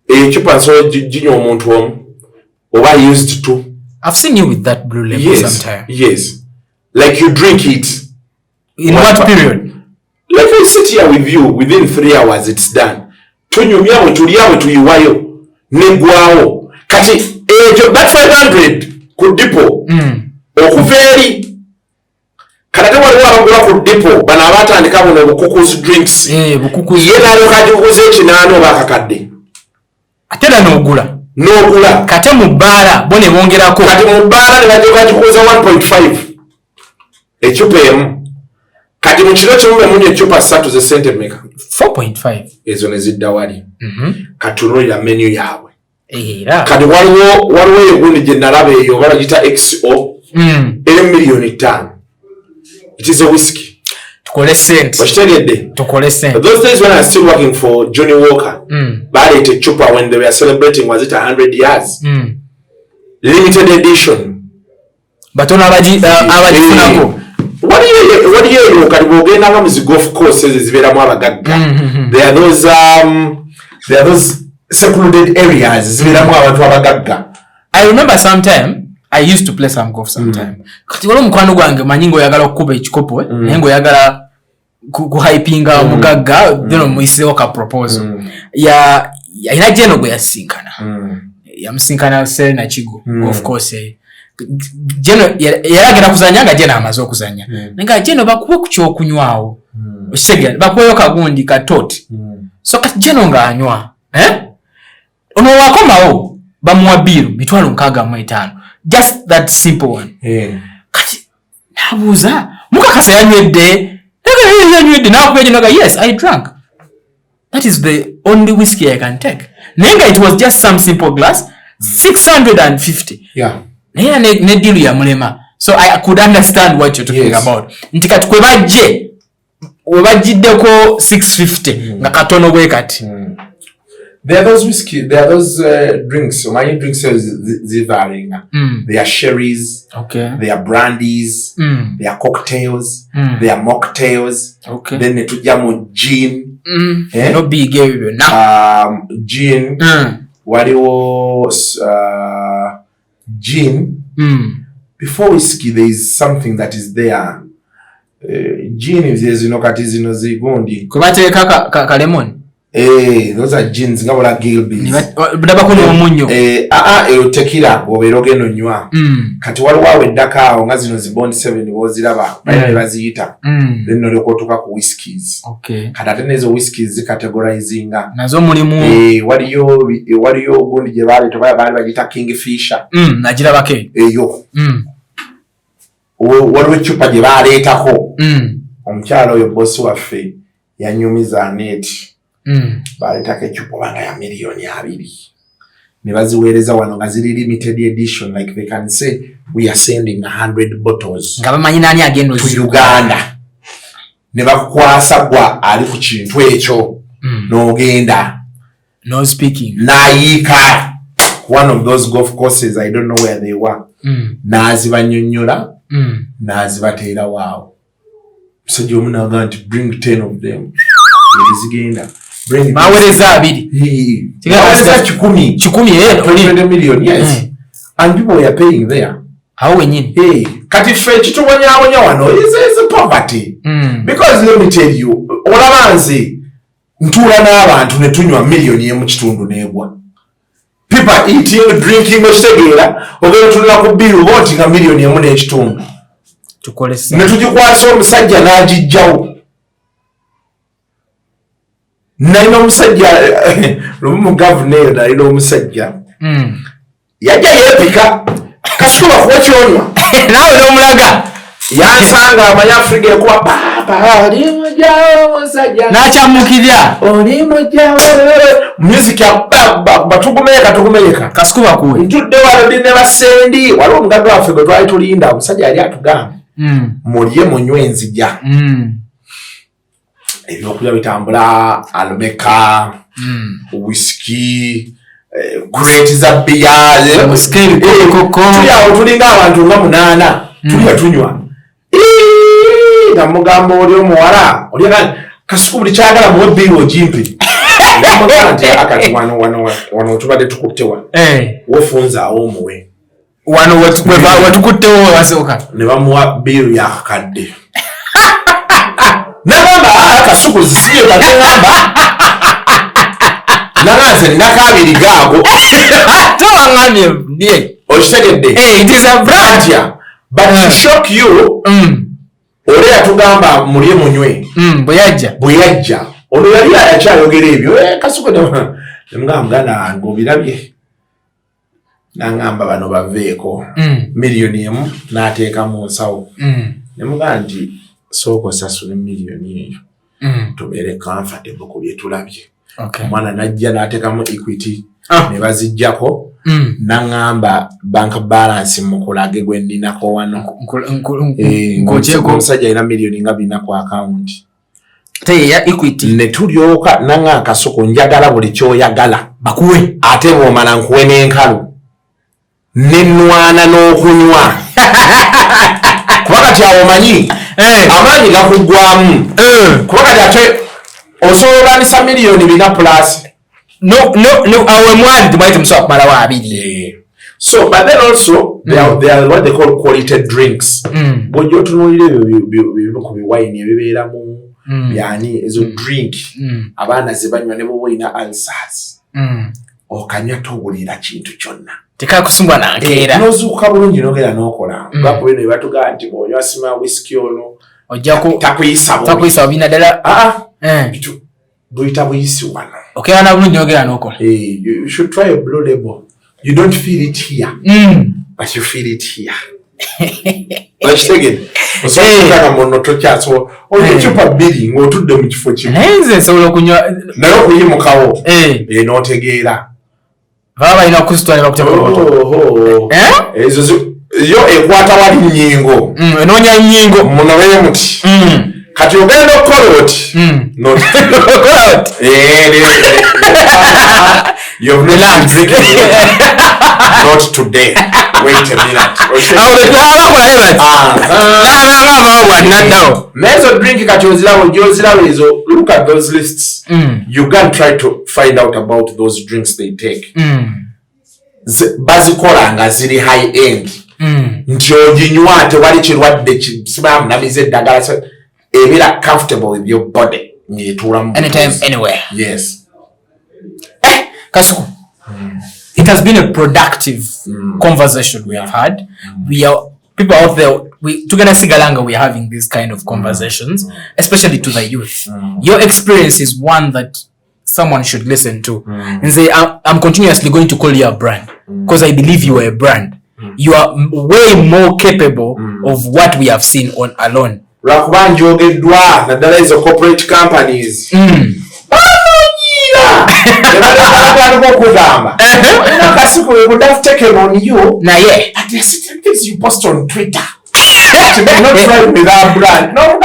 B: ekyupa so jinyo omuntu omu oba used to?
A: I've seen you with that blue label sometime.
B: Yes. Like you drink it.
A: In what period?
B: Let me sit here with you. Within 3 hours, it's done. Tunyumya we tuliawe tuyiwayo. Negwawo. Kati, that's 500 ku dipo. Okuveri. Kanate waliwo abagula ku dipo. Bana abatandika muno bukukuzi drinks.
A: Bukukuzi.
B: Yena alo kati kukuzi ekinano bakakadde.
A: Atera n'ogula.
B: N'ogula.
A: Kate mu bbaala bo ne bongerako.
B: Kati mu bbaala ne bajja kikuza 1.5. Ekyupa emu. Kati mu kiro kimu munye ekyupa 3 ze sente meka.
A: 4.5. Ezo
B: ne zidda wali. Katunulira menu yaabwe.
A: Era.
B: Kati waliwo egundi gye nalaba eyo balagita XO. Million 5. It is a whiskey.
A: Tukole sente.
B: Wakitegedde?
A: Tukole sente.
B: Those days when I was still working for Johnny Walker, baleeta ekyupa when they were celebrating, was it 100 years? Limited edition.
A: Batono abagifunako.
B: Waliyo eyo kati bw'ogenda nga mu golf courses ezibeeramu abagagga. There are those secluded areas zibeeramu abantu abagagga.
A: I remember sometime I used to play some golf sometime. Kati waliwo mukwano gwange manyi ng'oyagala okukuba ekikopo naye ng'oyagala kuhypinga omugagga then omuyiseewo ka proposal. Alina Jeno gwe yasinkana. Yamusinkana Serena Kigo golf course. Jeno yalagera kuzanya nga Jeno amaze okuzanya. Nga Jeno bakuwe ku kyokunywawo. Okitegera bakuweyo kagundi katoti. So kati Jeno ng'anywa. Ono wakomawo bamuwa biiru 65. Just that simple one. Kati nabuuza mukakasa yanywedde. Yes, I drank. That is the only whiskey I can take. Nenga it was just some simple glass, 650.
B: Yeah.
A: Nenga ne deal ya mulema. So I could understand what you're talking about. Nti kati kwe bajje webajiddeko 650 nga katono bwe kati.
B: There are those whiskey, there are those drinks. So my drinks are varying. They are sherries.
A: Okay.
B: They are brandies. They are cocktails. They are mocktails.
A: Okay.
B: Then they tujamu gin.
A: No big area.
B: Gin. Waliwo gin. Before whiskey, there is something that is there. Gin is kati zino zigundi.
A: Kubateeka ka lemon.
B: Those are gins nga wala gilbies.
A: Budaba kuno omunyo.
B: Tequila oberoge no nywa. Kati waliwo aweddaka awo nga zino zibond 7 boziraba. Baina baziyita. Then no lokotuka ku whiskies.
A: Okay.
B: Kati ate nezo whiskies categorizinga.
A: Nazo mulimu.
B: Waliyo gundi gye bali bagita Kingfisher.
A: Najirabake.
B: Yo. waliwo ecupa gye baleetako omukyala oyo bosi waffe yanyumiza aneeti baleetako ecupa obanga ya $2,000,000 ne baziweereza wano nga ziri limited edition, like they can say we are sending 100 bottles
A: nga bamanyi nani agenda
B: to Uganda. Ne bakukwasa gwa ali ku kintu ekyo n'ogenda
A: no speaking
B: nayiika one of those golf courses, I don't know where they were, n'azibanyonnyola n'azibateera waawo. Musajja omu n'agamba nti bring 10 of them zigenda
A: baweereza 2
B: baweereza 10 20 million, yes. And people were paying there.
A: Awo wenyini
B: kati ffe kitubonyabonya wano is poverty. Because let me tell you, olaba nze ntuula n'abantu ne tunywa $1,000,000 n'egwa. People eating, drinking, okitegeera ogenda tunula ku bill boti nga $1,000,000
A: tukolesa
B: ne tugikwasa omusajja n'agijjawo. Nalina omusajja lumu mu gavana nalina omusajja yajja yeepika kasituba kuba kyonywa
A: naawe n'omulaga
B: yansanga amanyafrika ekuba papa oli mujjawo musajja
A: n'akyamukirya
B: oli mujjawo music ya tugumeyeka
A: kasikuba kuwe
B: ntudde wano ndi ne basendi waliwo omugaga waffe gwe twali tulinda omusajja yali atugamba mulye munywe enzija ebyokulya bitambula almeka whisky crate za beer tuliawo tulinga abantu nga 8 tulya tunywa nga mugamba oli omuwala oli kasuku buli kyagala muwe bill ogimpi nti akati wano tubadde tukutte wano wofunzaawo omuwe
A: wano wetukuttewo wasooka
B: ne bamuwa bill yakakadde nagamba kasuku zisiye kakengamba naganze ninakabiri gaago
A: towaŋŋamye ndiye
B: okitegedde
A: it is a brand
B: but to shock you ole yatugamba mulye munywe bwe yajja ono yali yakyayogera ebyo kasuku nemugamba muganda ng'obirabye naŋŋamba bano baveeko $1,000,000 n'ateeka mu nsawo nemugamba nti sooka osasule $1,000,000 eyo tubeere comfortable ku bye tulabye. Omwana najja n'ateekamu equity ne baziggyako naŋŋamba bank balance mukulage gwe ndinako wano omusajja alina $1,000,000 nga 4 ku akawunti
A: teya equity
B: ne tulyoka naŋŋamba kasoko njagala buli kyoyagala
A: bakuwe
B: ate bw'omala nkuwe n'enkalu n'ennwana n'okunywa kuba kati awo omanyi amaanyi gakuggwamu kuba kati ate osobola olwanisa $1,000,000 plus
A: no awe mwali timwaite musobola kumalawo 2.
B: So but then also they are what they call quality drinks. Bw'ojja otunuulira ebyo ku biwayini ebibeeramu yani ezo drink abaana ze banywa ne bwoba olina ulcers okanywa towulira kintu kyonna
A: tekakusumbwa nankeera
B: n'ozuukuka bulungi n'ogenda n'okola ngapo bino byebatugamba nti bw'onywa sima whisky ono
A: ojjaku
B: takuyisa
A: bina ddala
B: buyita buyisi wano
A: okewana bulungi n'ogenda n'okola
B: you should try a blue label. You don't feel it here but you feel it here. Okitegedde osobola muno tokyaso olikyupa 2 ng'otudde mu kifo kimu
A: naye nze nsobola okunywa
B: naye okuyimukawo n'otegeera
A: baba balina okusitwala
B: ezo yo ekwata wali nnyingo
A: enoonya nnyingo
B: munobeyo muti kati ogenda okukola oti you've not drinking not today wait a minute nezo drink kati ozirawo ezo look at those lists you can try to find out about those drinks they take bazikola nga ziri high end nti oginywa tewali kirwadde sibamunamiza eddagala ebira comfortable with your body nyetuulamu
A: anytime anywhere.
B: Yes.
A: Kasuku, it has been a productive conversation we have had. We are people out there. Together Sigalanga, we are having these kind of conversations, especially to the youth. Your experience is one that someone should listen to and say, I'm continuously going to call you a brand because I believe you are a brand. you are way more capable of what we have seen on Alone.
B: Lwakuba njogeddwa naddala ezo corporate companies okugamba Kasuku would have taken on you
A: naye
B: but there's certain things you post on Twitter not trying with our brand. No,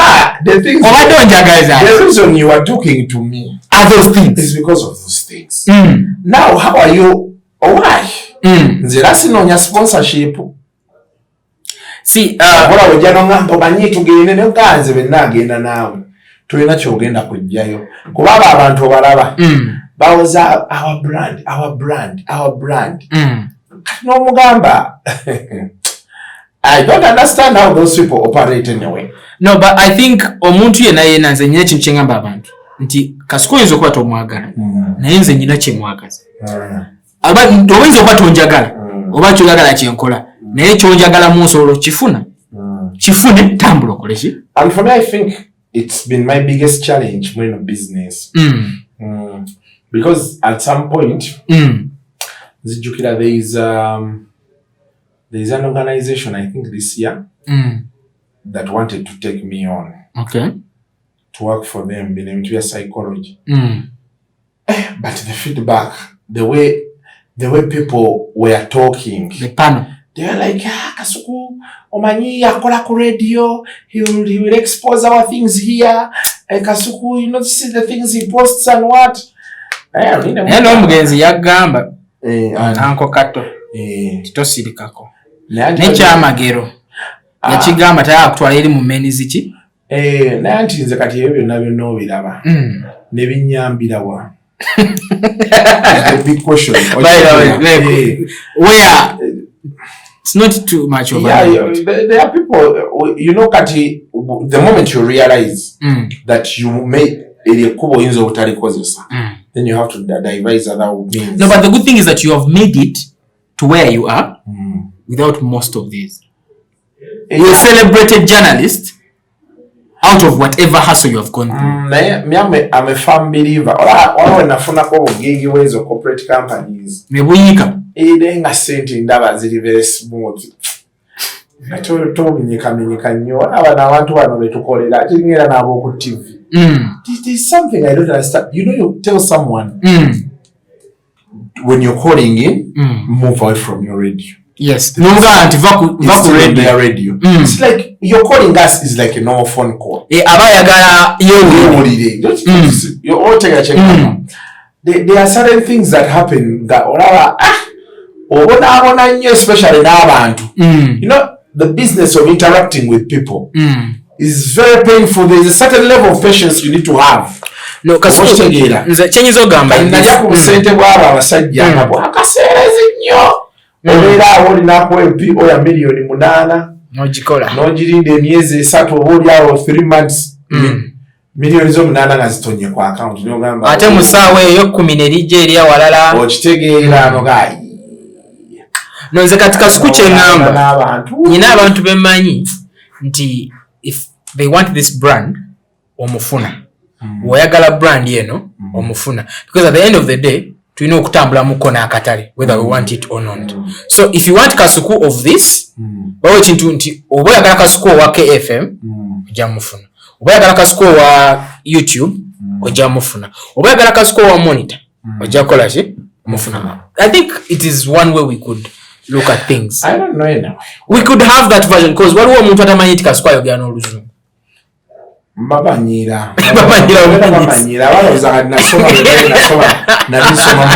B: the things the reason you are talking to me
A: are those things
B: is because of those things. Now how are you? Why? That's no sponsorship.
A: See,
B: wala wejano ngambo banyi tugende ne ganze benagenda nawe tulina kyogenda kujjayo kubaba abantu balaba bawoza our brand no mugamba I don't understand how those people operate anyway.
A: No, but I think omuntu yena nze nyine kintu kyengamba abantu nti Kasuku yinza okuba tomwagala naye nze nyina kyemwagaza aba oyinza okuba tonjagala oba kyoyagala kyenkola naye kyonjagala mu nsolo kifune tambula okole ki.
B: And for me I think it's been my biggest challenge in business because at some point zijukira there is an organization I think this year that wanted to take me on to work for them in psychology but the feedback the way people were talking,
A: the panel,
B: they were like, Kasuku omanyi yakola ku radio, he will expose our things here, Kasuku, you know, see the things he posts and what
A: eno omugenzi yagamba anko kato titosirikako nekyamagero yakigamba tayagala kutwala eri mu menizi ki
B: naye nti nze kati ebyo byonna byonna obiraba ne binyambirawa. The big question.
A: Where it's not too much of
B: there are people, you know, Kati, the moment you realize that you made a kubo inzo utari kozesa, then you have to devise other means.
A: No, but the good thing is that you have made it to where you are without most of these. You're a celebrated journalist out of whatever hustle you have gone through.
B: I'm a firm believer. Wala nafuna ko bugigi wezo corporate companies.
A: Mebuyika.
B: Nga sente ndaba ziri very smooth. To binyika nnyo. Abantu bano betukolera kingera nabo ku TV. It is something I don't understand. You know, you tell someone when you're calling in, move away from your radio.
A: Yes. No guarantee vaku
B: radio. It's like you're calling us is like a normal phone call.
A: Abayagala
B: yewulire. You're all taking a check. There are certain things that happen that obona nnyo especially n'abantu. You know, the business of interacting with people is very painful. There is a certain level of patience you need to have.
A: No, Kasuku nze chenyizo gamba
B: najja ku busente bw'abo abasajja nabo akaseerezi nnyo. Obeera awo olinaako MP oya miliyoni 8
A: n'ogikola
B: n'ogirinda emyezi 3 oba oli awo 3 months miliyoni zo 8 nga zitonye ku account n'ogamba
A: ate mu ssaawa eyo 10 n'erijja eri awalala
B: okitegeera nogayi.
A: No, nze kati Kasuku kyengamba nyina abantu bemanyi nti if they want this brand omufuna oyagala brand yeno omufuna because at the end of the day tulina okutambula muko n'akatale whether we want it or not. So if you want Kasuku of this bawo kintu nti oba oyagala Kasuku wa KFM ojja mufuna, oba oyagala Kasuku wa YouTube ojja mufuna, oba oyagala Kasuku wa Monitor ojja kola ki mufuna. I think it is one way we could look at things.
B: I don't know now.
A: We could have that version because waliwo omuntu atamanyi nti Kasuku ayogera n'oluzungu.
B: Mbabanyira baloza nasoma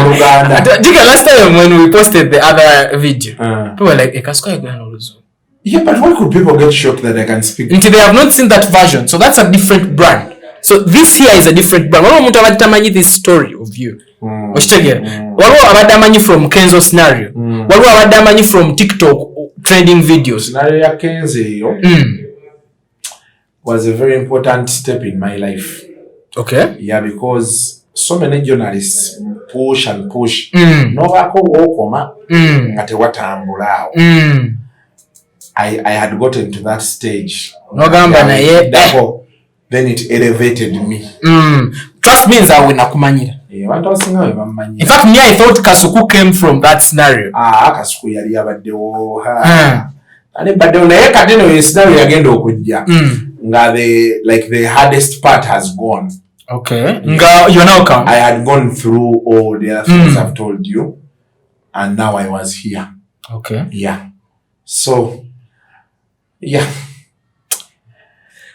B: mu Uganda.
A: Last time when we posted the other video, people were like, Kasuku ayogera n'oluzungu.
B: Yeah, but why could people get shocked that I can speak?
A: Until they have not seen that version. So that's a different brand. So this here is a different brand. Waliwo omuntu abadde tamanyi this story of you. Okitegera. Waliwo abadde amanyi from Kenzo scenario. Waliwo abadde amanyi from TikTok trending videos.
B: Scenario ya Kenzo eyo was a very important step in my life.
A: Okay.
B: Yeah, because so many journalists push and push. Novako okoma nga tewatambula awo. I had gotten to that stage.
A: Nogamba naye
B: then it elevated me.
A: Trust me nze awe nakumanyira.
B: Abantu abasinga bwe bamanyi.
A: In fact, me I thought Kasuku came from that scenario.
B: Kasuku yali abaddewo. Ani baddewo naye kati eno scenario yagenda okujja. Nga the hardest part has gone.
A: Okay. Nga you now come.
B: I had gone through all the other things I've told you, and now I was here.
A: Okay.
B: Yeah. So, yeah.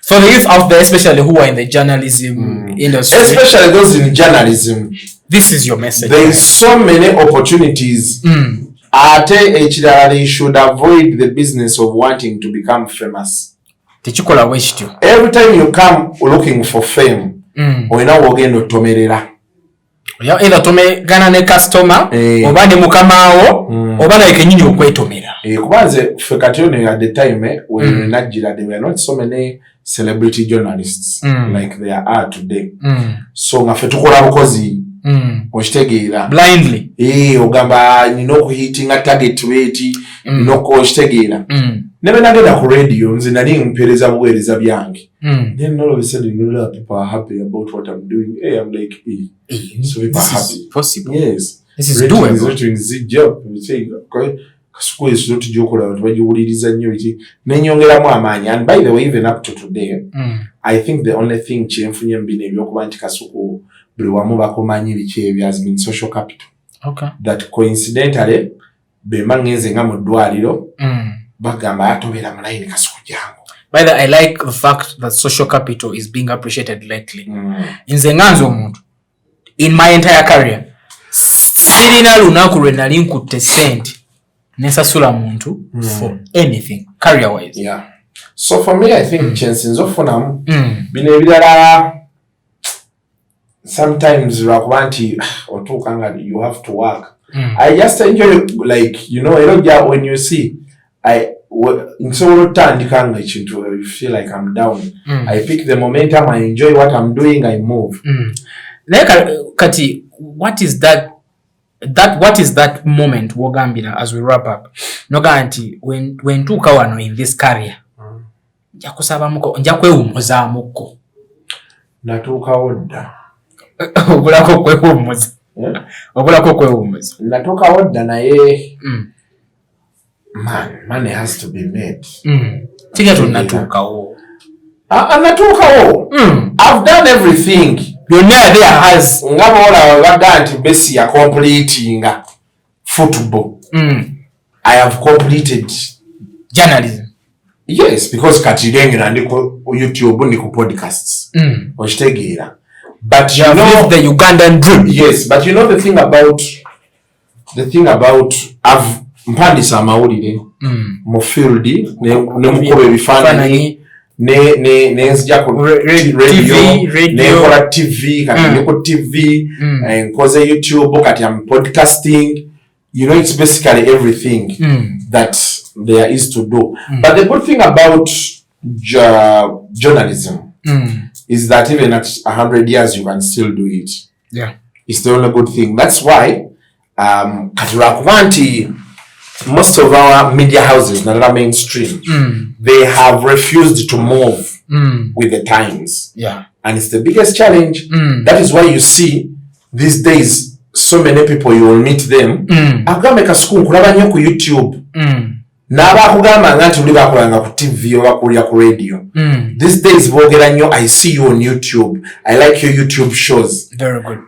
A: For the youth out there, especially who are in the journalism industry,
B: especially those in journalism,
A: this is your message.
B: There is so many opportunities. They should avoid the business of wanting to become famous. Every time you come looking for fame,
A: either tomegana ne customer oba ne mukamawo oba na kenyinyi okwetomera.
B: Kubanze ffe kati ono at the time when najira there were not so many celebrity journalists like there are today. So nga ffe tukola bukozi okitegeera
A: blindly
B: ogamba nina okuhitinga target weight okitegeera nebe nagenda ku radio nze nali mpereza buweereza byange then all of a sudden you know people are happy about what I'm doing. I'm like so people are happy.
A: Possible.
B: Yes,
A: this is doable.
B: This is job. We say okay Kasuku is not jokola abantu bajiwuliriza nnyo iki nenyongeramu amaanyi. And by the way, even up to today I think the only thing kyenfunye mbine ebyokuba nti Kasuku buli wamu bakomanyi biki ebyo has been social capital.
A: Okay.
B: That coincidentally bemba ngenze nga mu ddwaliro bagamba yatobera mu line Kasuku jangu.
A: By the I like the fact that social capital is being appreciated lately. Nze nganzo omuntu in my entire career sirina lunaku lwe nali nkutte sente nesasula muntu for anything career wise.
B: Yeah. So for me I think chances ofunamu bino ebirala sometimes lwakuba nti otuuka nga you have to work. I just enjoy like when you see nsobola otandika nga ekintu I feel like I'm down. I pick the momentum, I enjoy what I'm doing, I move.
A: Kati what is that moment wogambira as we wrap up noga nti when tuuka wano in this career nja kusabamuko nja kwewumuzaamuko
B: natuukawo dda
A: obulako kwewumuza
B: natuukawo dda naye money has to be made.
A: Tigato natuukawo
B: I've done everything.
A: Byonna there has
B: nga boola bagamba nti Messi ya completinga football. I have completed
A: journalism.
B: Yes, because kati lengera ndi ku YouTube ndi ku podcasts. Okitegeera. But you know
A: the Ugandan dream.
B: Yes, but you know the thing about I've mpandisa amawulire mu field ne mukuba ebifaananyi nenzija ku radio nekola TV kati ne ku TV nkoze YouTube kati am podcasting. It's basically everything that there is to do. But the good thing about journalism is that even at 100 years you can still do it.
A: Yeah,
B: it's the only good thing. That's why Katurakwanti, most of our media houses, not mainstream, they have refused to move with the times.
A: Yeah,
B: and it's the biggest challenge. That is why you see these days so many people, you will meet them. Agameka school kulaba nnyo ku YouTube. N'abakugamba nga nti buli bakolanga ku TV oba kulya ku radio. These days boogera nnyo, I see you on YouTube. I like your YouTube shows.
A: Very good.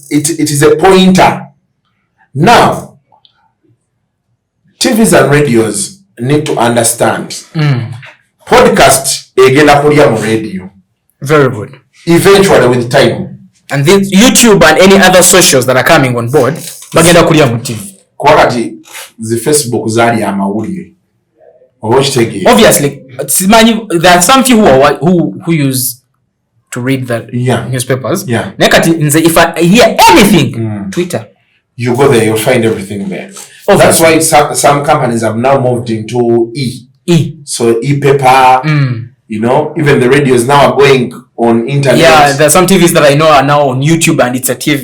B: It is a pointer. Now, TVs and radios need to understand. Podcast egenda kulya mu radio.
A: Very good.
B: Eventually with time.
A: And then YouTube and any other socials that are coming on board, bagenda kulya mu TV.
B: Kwakati the Facebook zali amawulire.
A: Obviously, there are some few who use to read the newspapers.
B: Yeah.
A: If I hear anything, Twitter.
B: You go there, you'll find everything there. That's why some companies have now moved into So e-paper, even the radios now are going on internet.
A: Yeah, there are some TVs that I know are now on YouTube and it's a TV.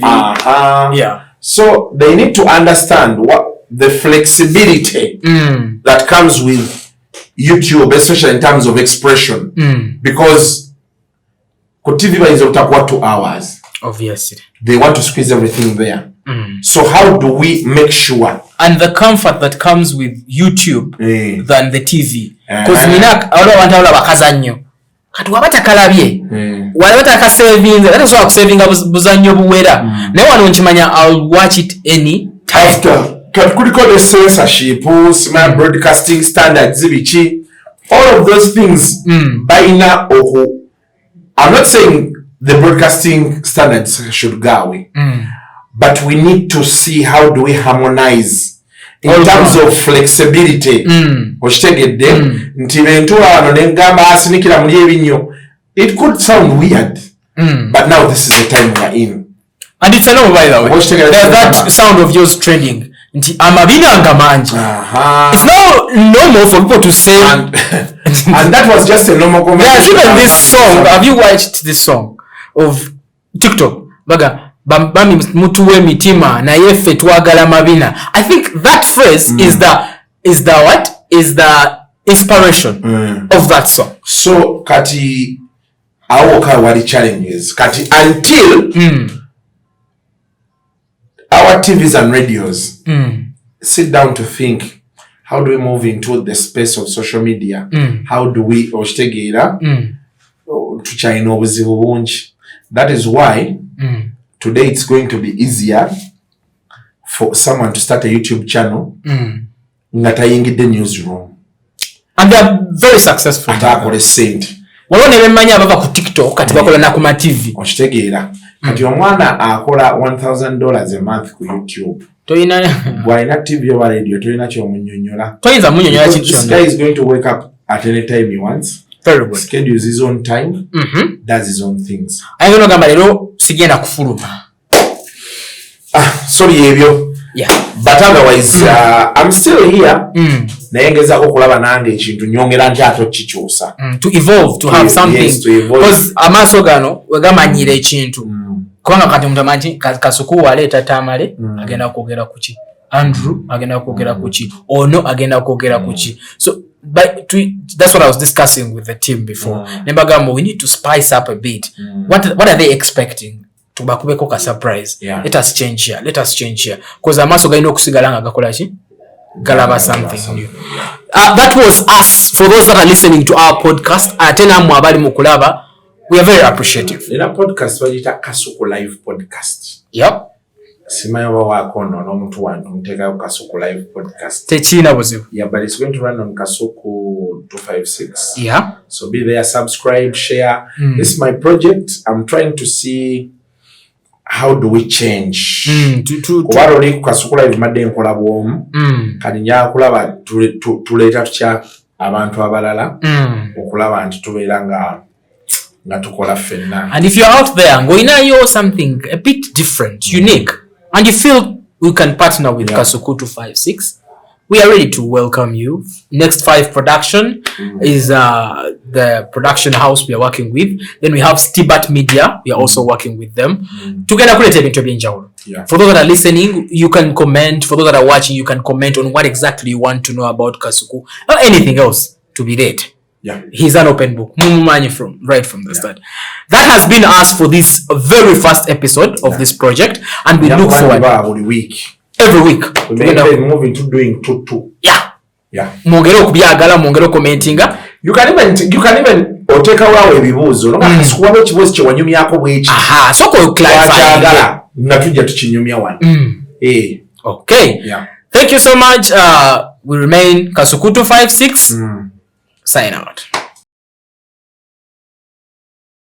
A: Yeah.
B: So they need to understand what the flexibility that comes with YouTube, especially in terms of expression. Because ku TV is utakuwa 2 hours.
A: Obviously.
B: They want to squeeze everything there. So how do we make sure?
A: And the comfort that comes with YouTube than the TV. Because Minak, I don't want to have a kazanyo. Kati wabata kalabye. Wabata ka saving. That is what saving buzanyo buwera. No one nchimanya I'll watch it any time.
B: After kuliko the censorship, smart broadcasting standards, zibichi, all of those things. Baina oku. I'm not saying the broadcasting standards should go away. But we need to see how do we harmonize in terms of flexibility. It could sound weird, but now this is the time we are in.
A: And it's a normal, by the way. That sound of yours trending. It's now normal for people to say.
B: And that was just a normal comment.
A: There's even this song. Have you watched this song of TikTok? Baga. Bami mutuwe mitima na yefe twagala mabina. I think that phrase is the inspiration of that song.
B: So kati awoka wali challenges kati until our TVs and radios sit down to think, how do we move into the space of social media? How do we oshtegeera tuchayina obuzibu bungi? That is why today it's going to be easier for someone to start a YouTube channel ngatayingidde newsroom.
A: And they are very successful.
B: Atakole sente.
A: Waliwo ne bemanya abava ku TikTok kati bakola na ku ma TV.
B: Okitegeera. Kati omwana akola $1,000 a month ku YouTube.
A: Toyina
B: bwalina TV oba radio toyina kyomunnyonnyola.
A: Toyinza munnyonnyola kintu
B: kyonna. This guy is going to wake up at any time he wants.
A: Very good.
B: Schedules his own time. Does his own things.
A: Ayino gamba lero sigenda kufuluma.
B: Sorry ebyo.
A: Yeah.
B: But otherwise I'm still here. Naye ngezaako okulaba nange ekintu nyongera nti kikyusa.
A: To evolve, to have something.
B: Yes, to evolve.
A: Because amaaso gano wegamanyira ekintu. Kubanga kati omuntu amanyi Kasuku waleeta Tamale agenda kwogera ku ki. Andrew agenda kwogera ku ki. Ono agenda kwogera ku ki. So that's what I was discussing with the team before. Nembagamo, we need to spice up a bit. What are they expecting? Tubakubeko ka surprise. Let us change here. Because amaso galina okusigala nga gakola ki? Galaba something new. That was us. For those that are listening to our podcast, atena mu abali mu kulaba, we are very appreciative.
B: In a podcast bagita Kasuku Live Podcast.
A: Yep.
B: Simayo bawakono n'omuntu wantu muteka Kasuku Live Podcast.
A: Techina buzibu.
B: Yeah, but it's going to run on Kasuku 256.
A: Yeah.
B: So be there, subscribe, share. This is my project. I'm trying to see how do we change. Kuwaro li Kasuku Live madde nkola bwomu. Kati njagala kulaba tuleeta tutya abantu abalala. Okulaba nti tubeera nga tukola ffenna.
A: And if you're out there ngoinayo something a bit different, unique, and you feel we can partner with Kasuku 256, we are ready to welcome you. Next 5 production is the production house we are working with. Then we have Stibat Media. We are also working with them. Together, for those that are listening, you can comment. For those that are watching, you can comment on what exactly you want to know about Kasuku or anything else to be read.
B: Yeah.
A: He's an open book. Right from the start. That has been us for this very first episode of this project, and we look forward
B: every week.
A: We
B: may move into doing two. Yeah.
A: Mwongere okubyagala, mwongere commentinga.
B: You can even oteka wawe ebibuuzo. Longa kasukuwa ekibuuzo kye wanyumyako bweki.
A: Aha, so ko clarify.
B: Natujja tukinyumya wano.
A: Okay.
B: Yeah.
A: Thank you so much. We remain Kasuku 256. Sign out.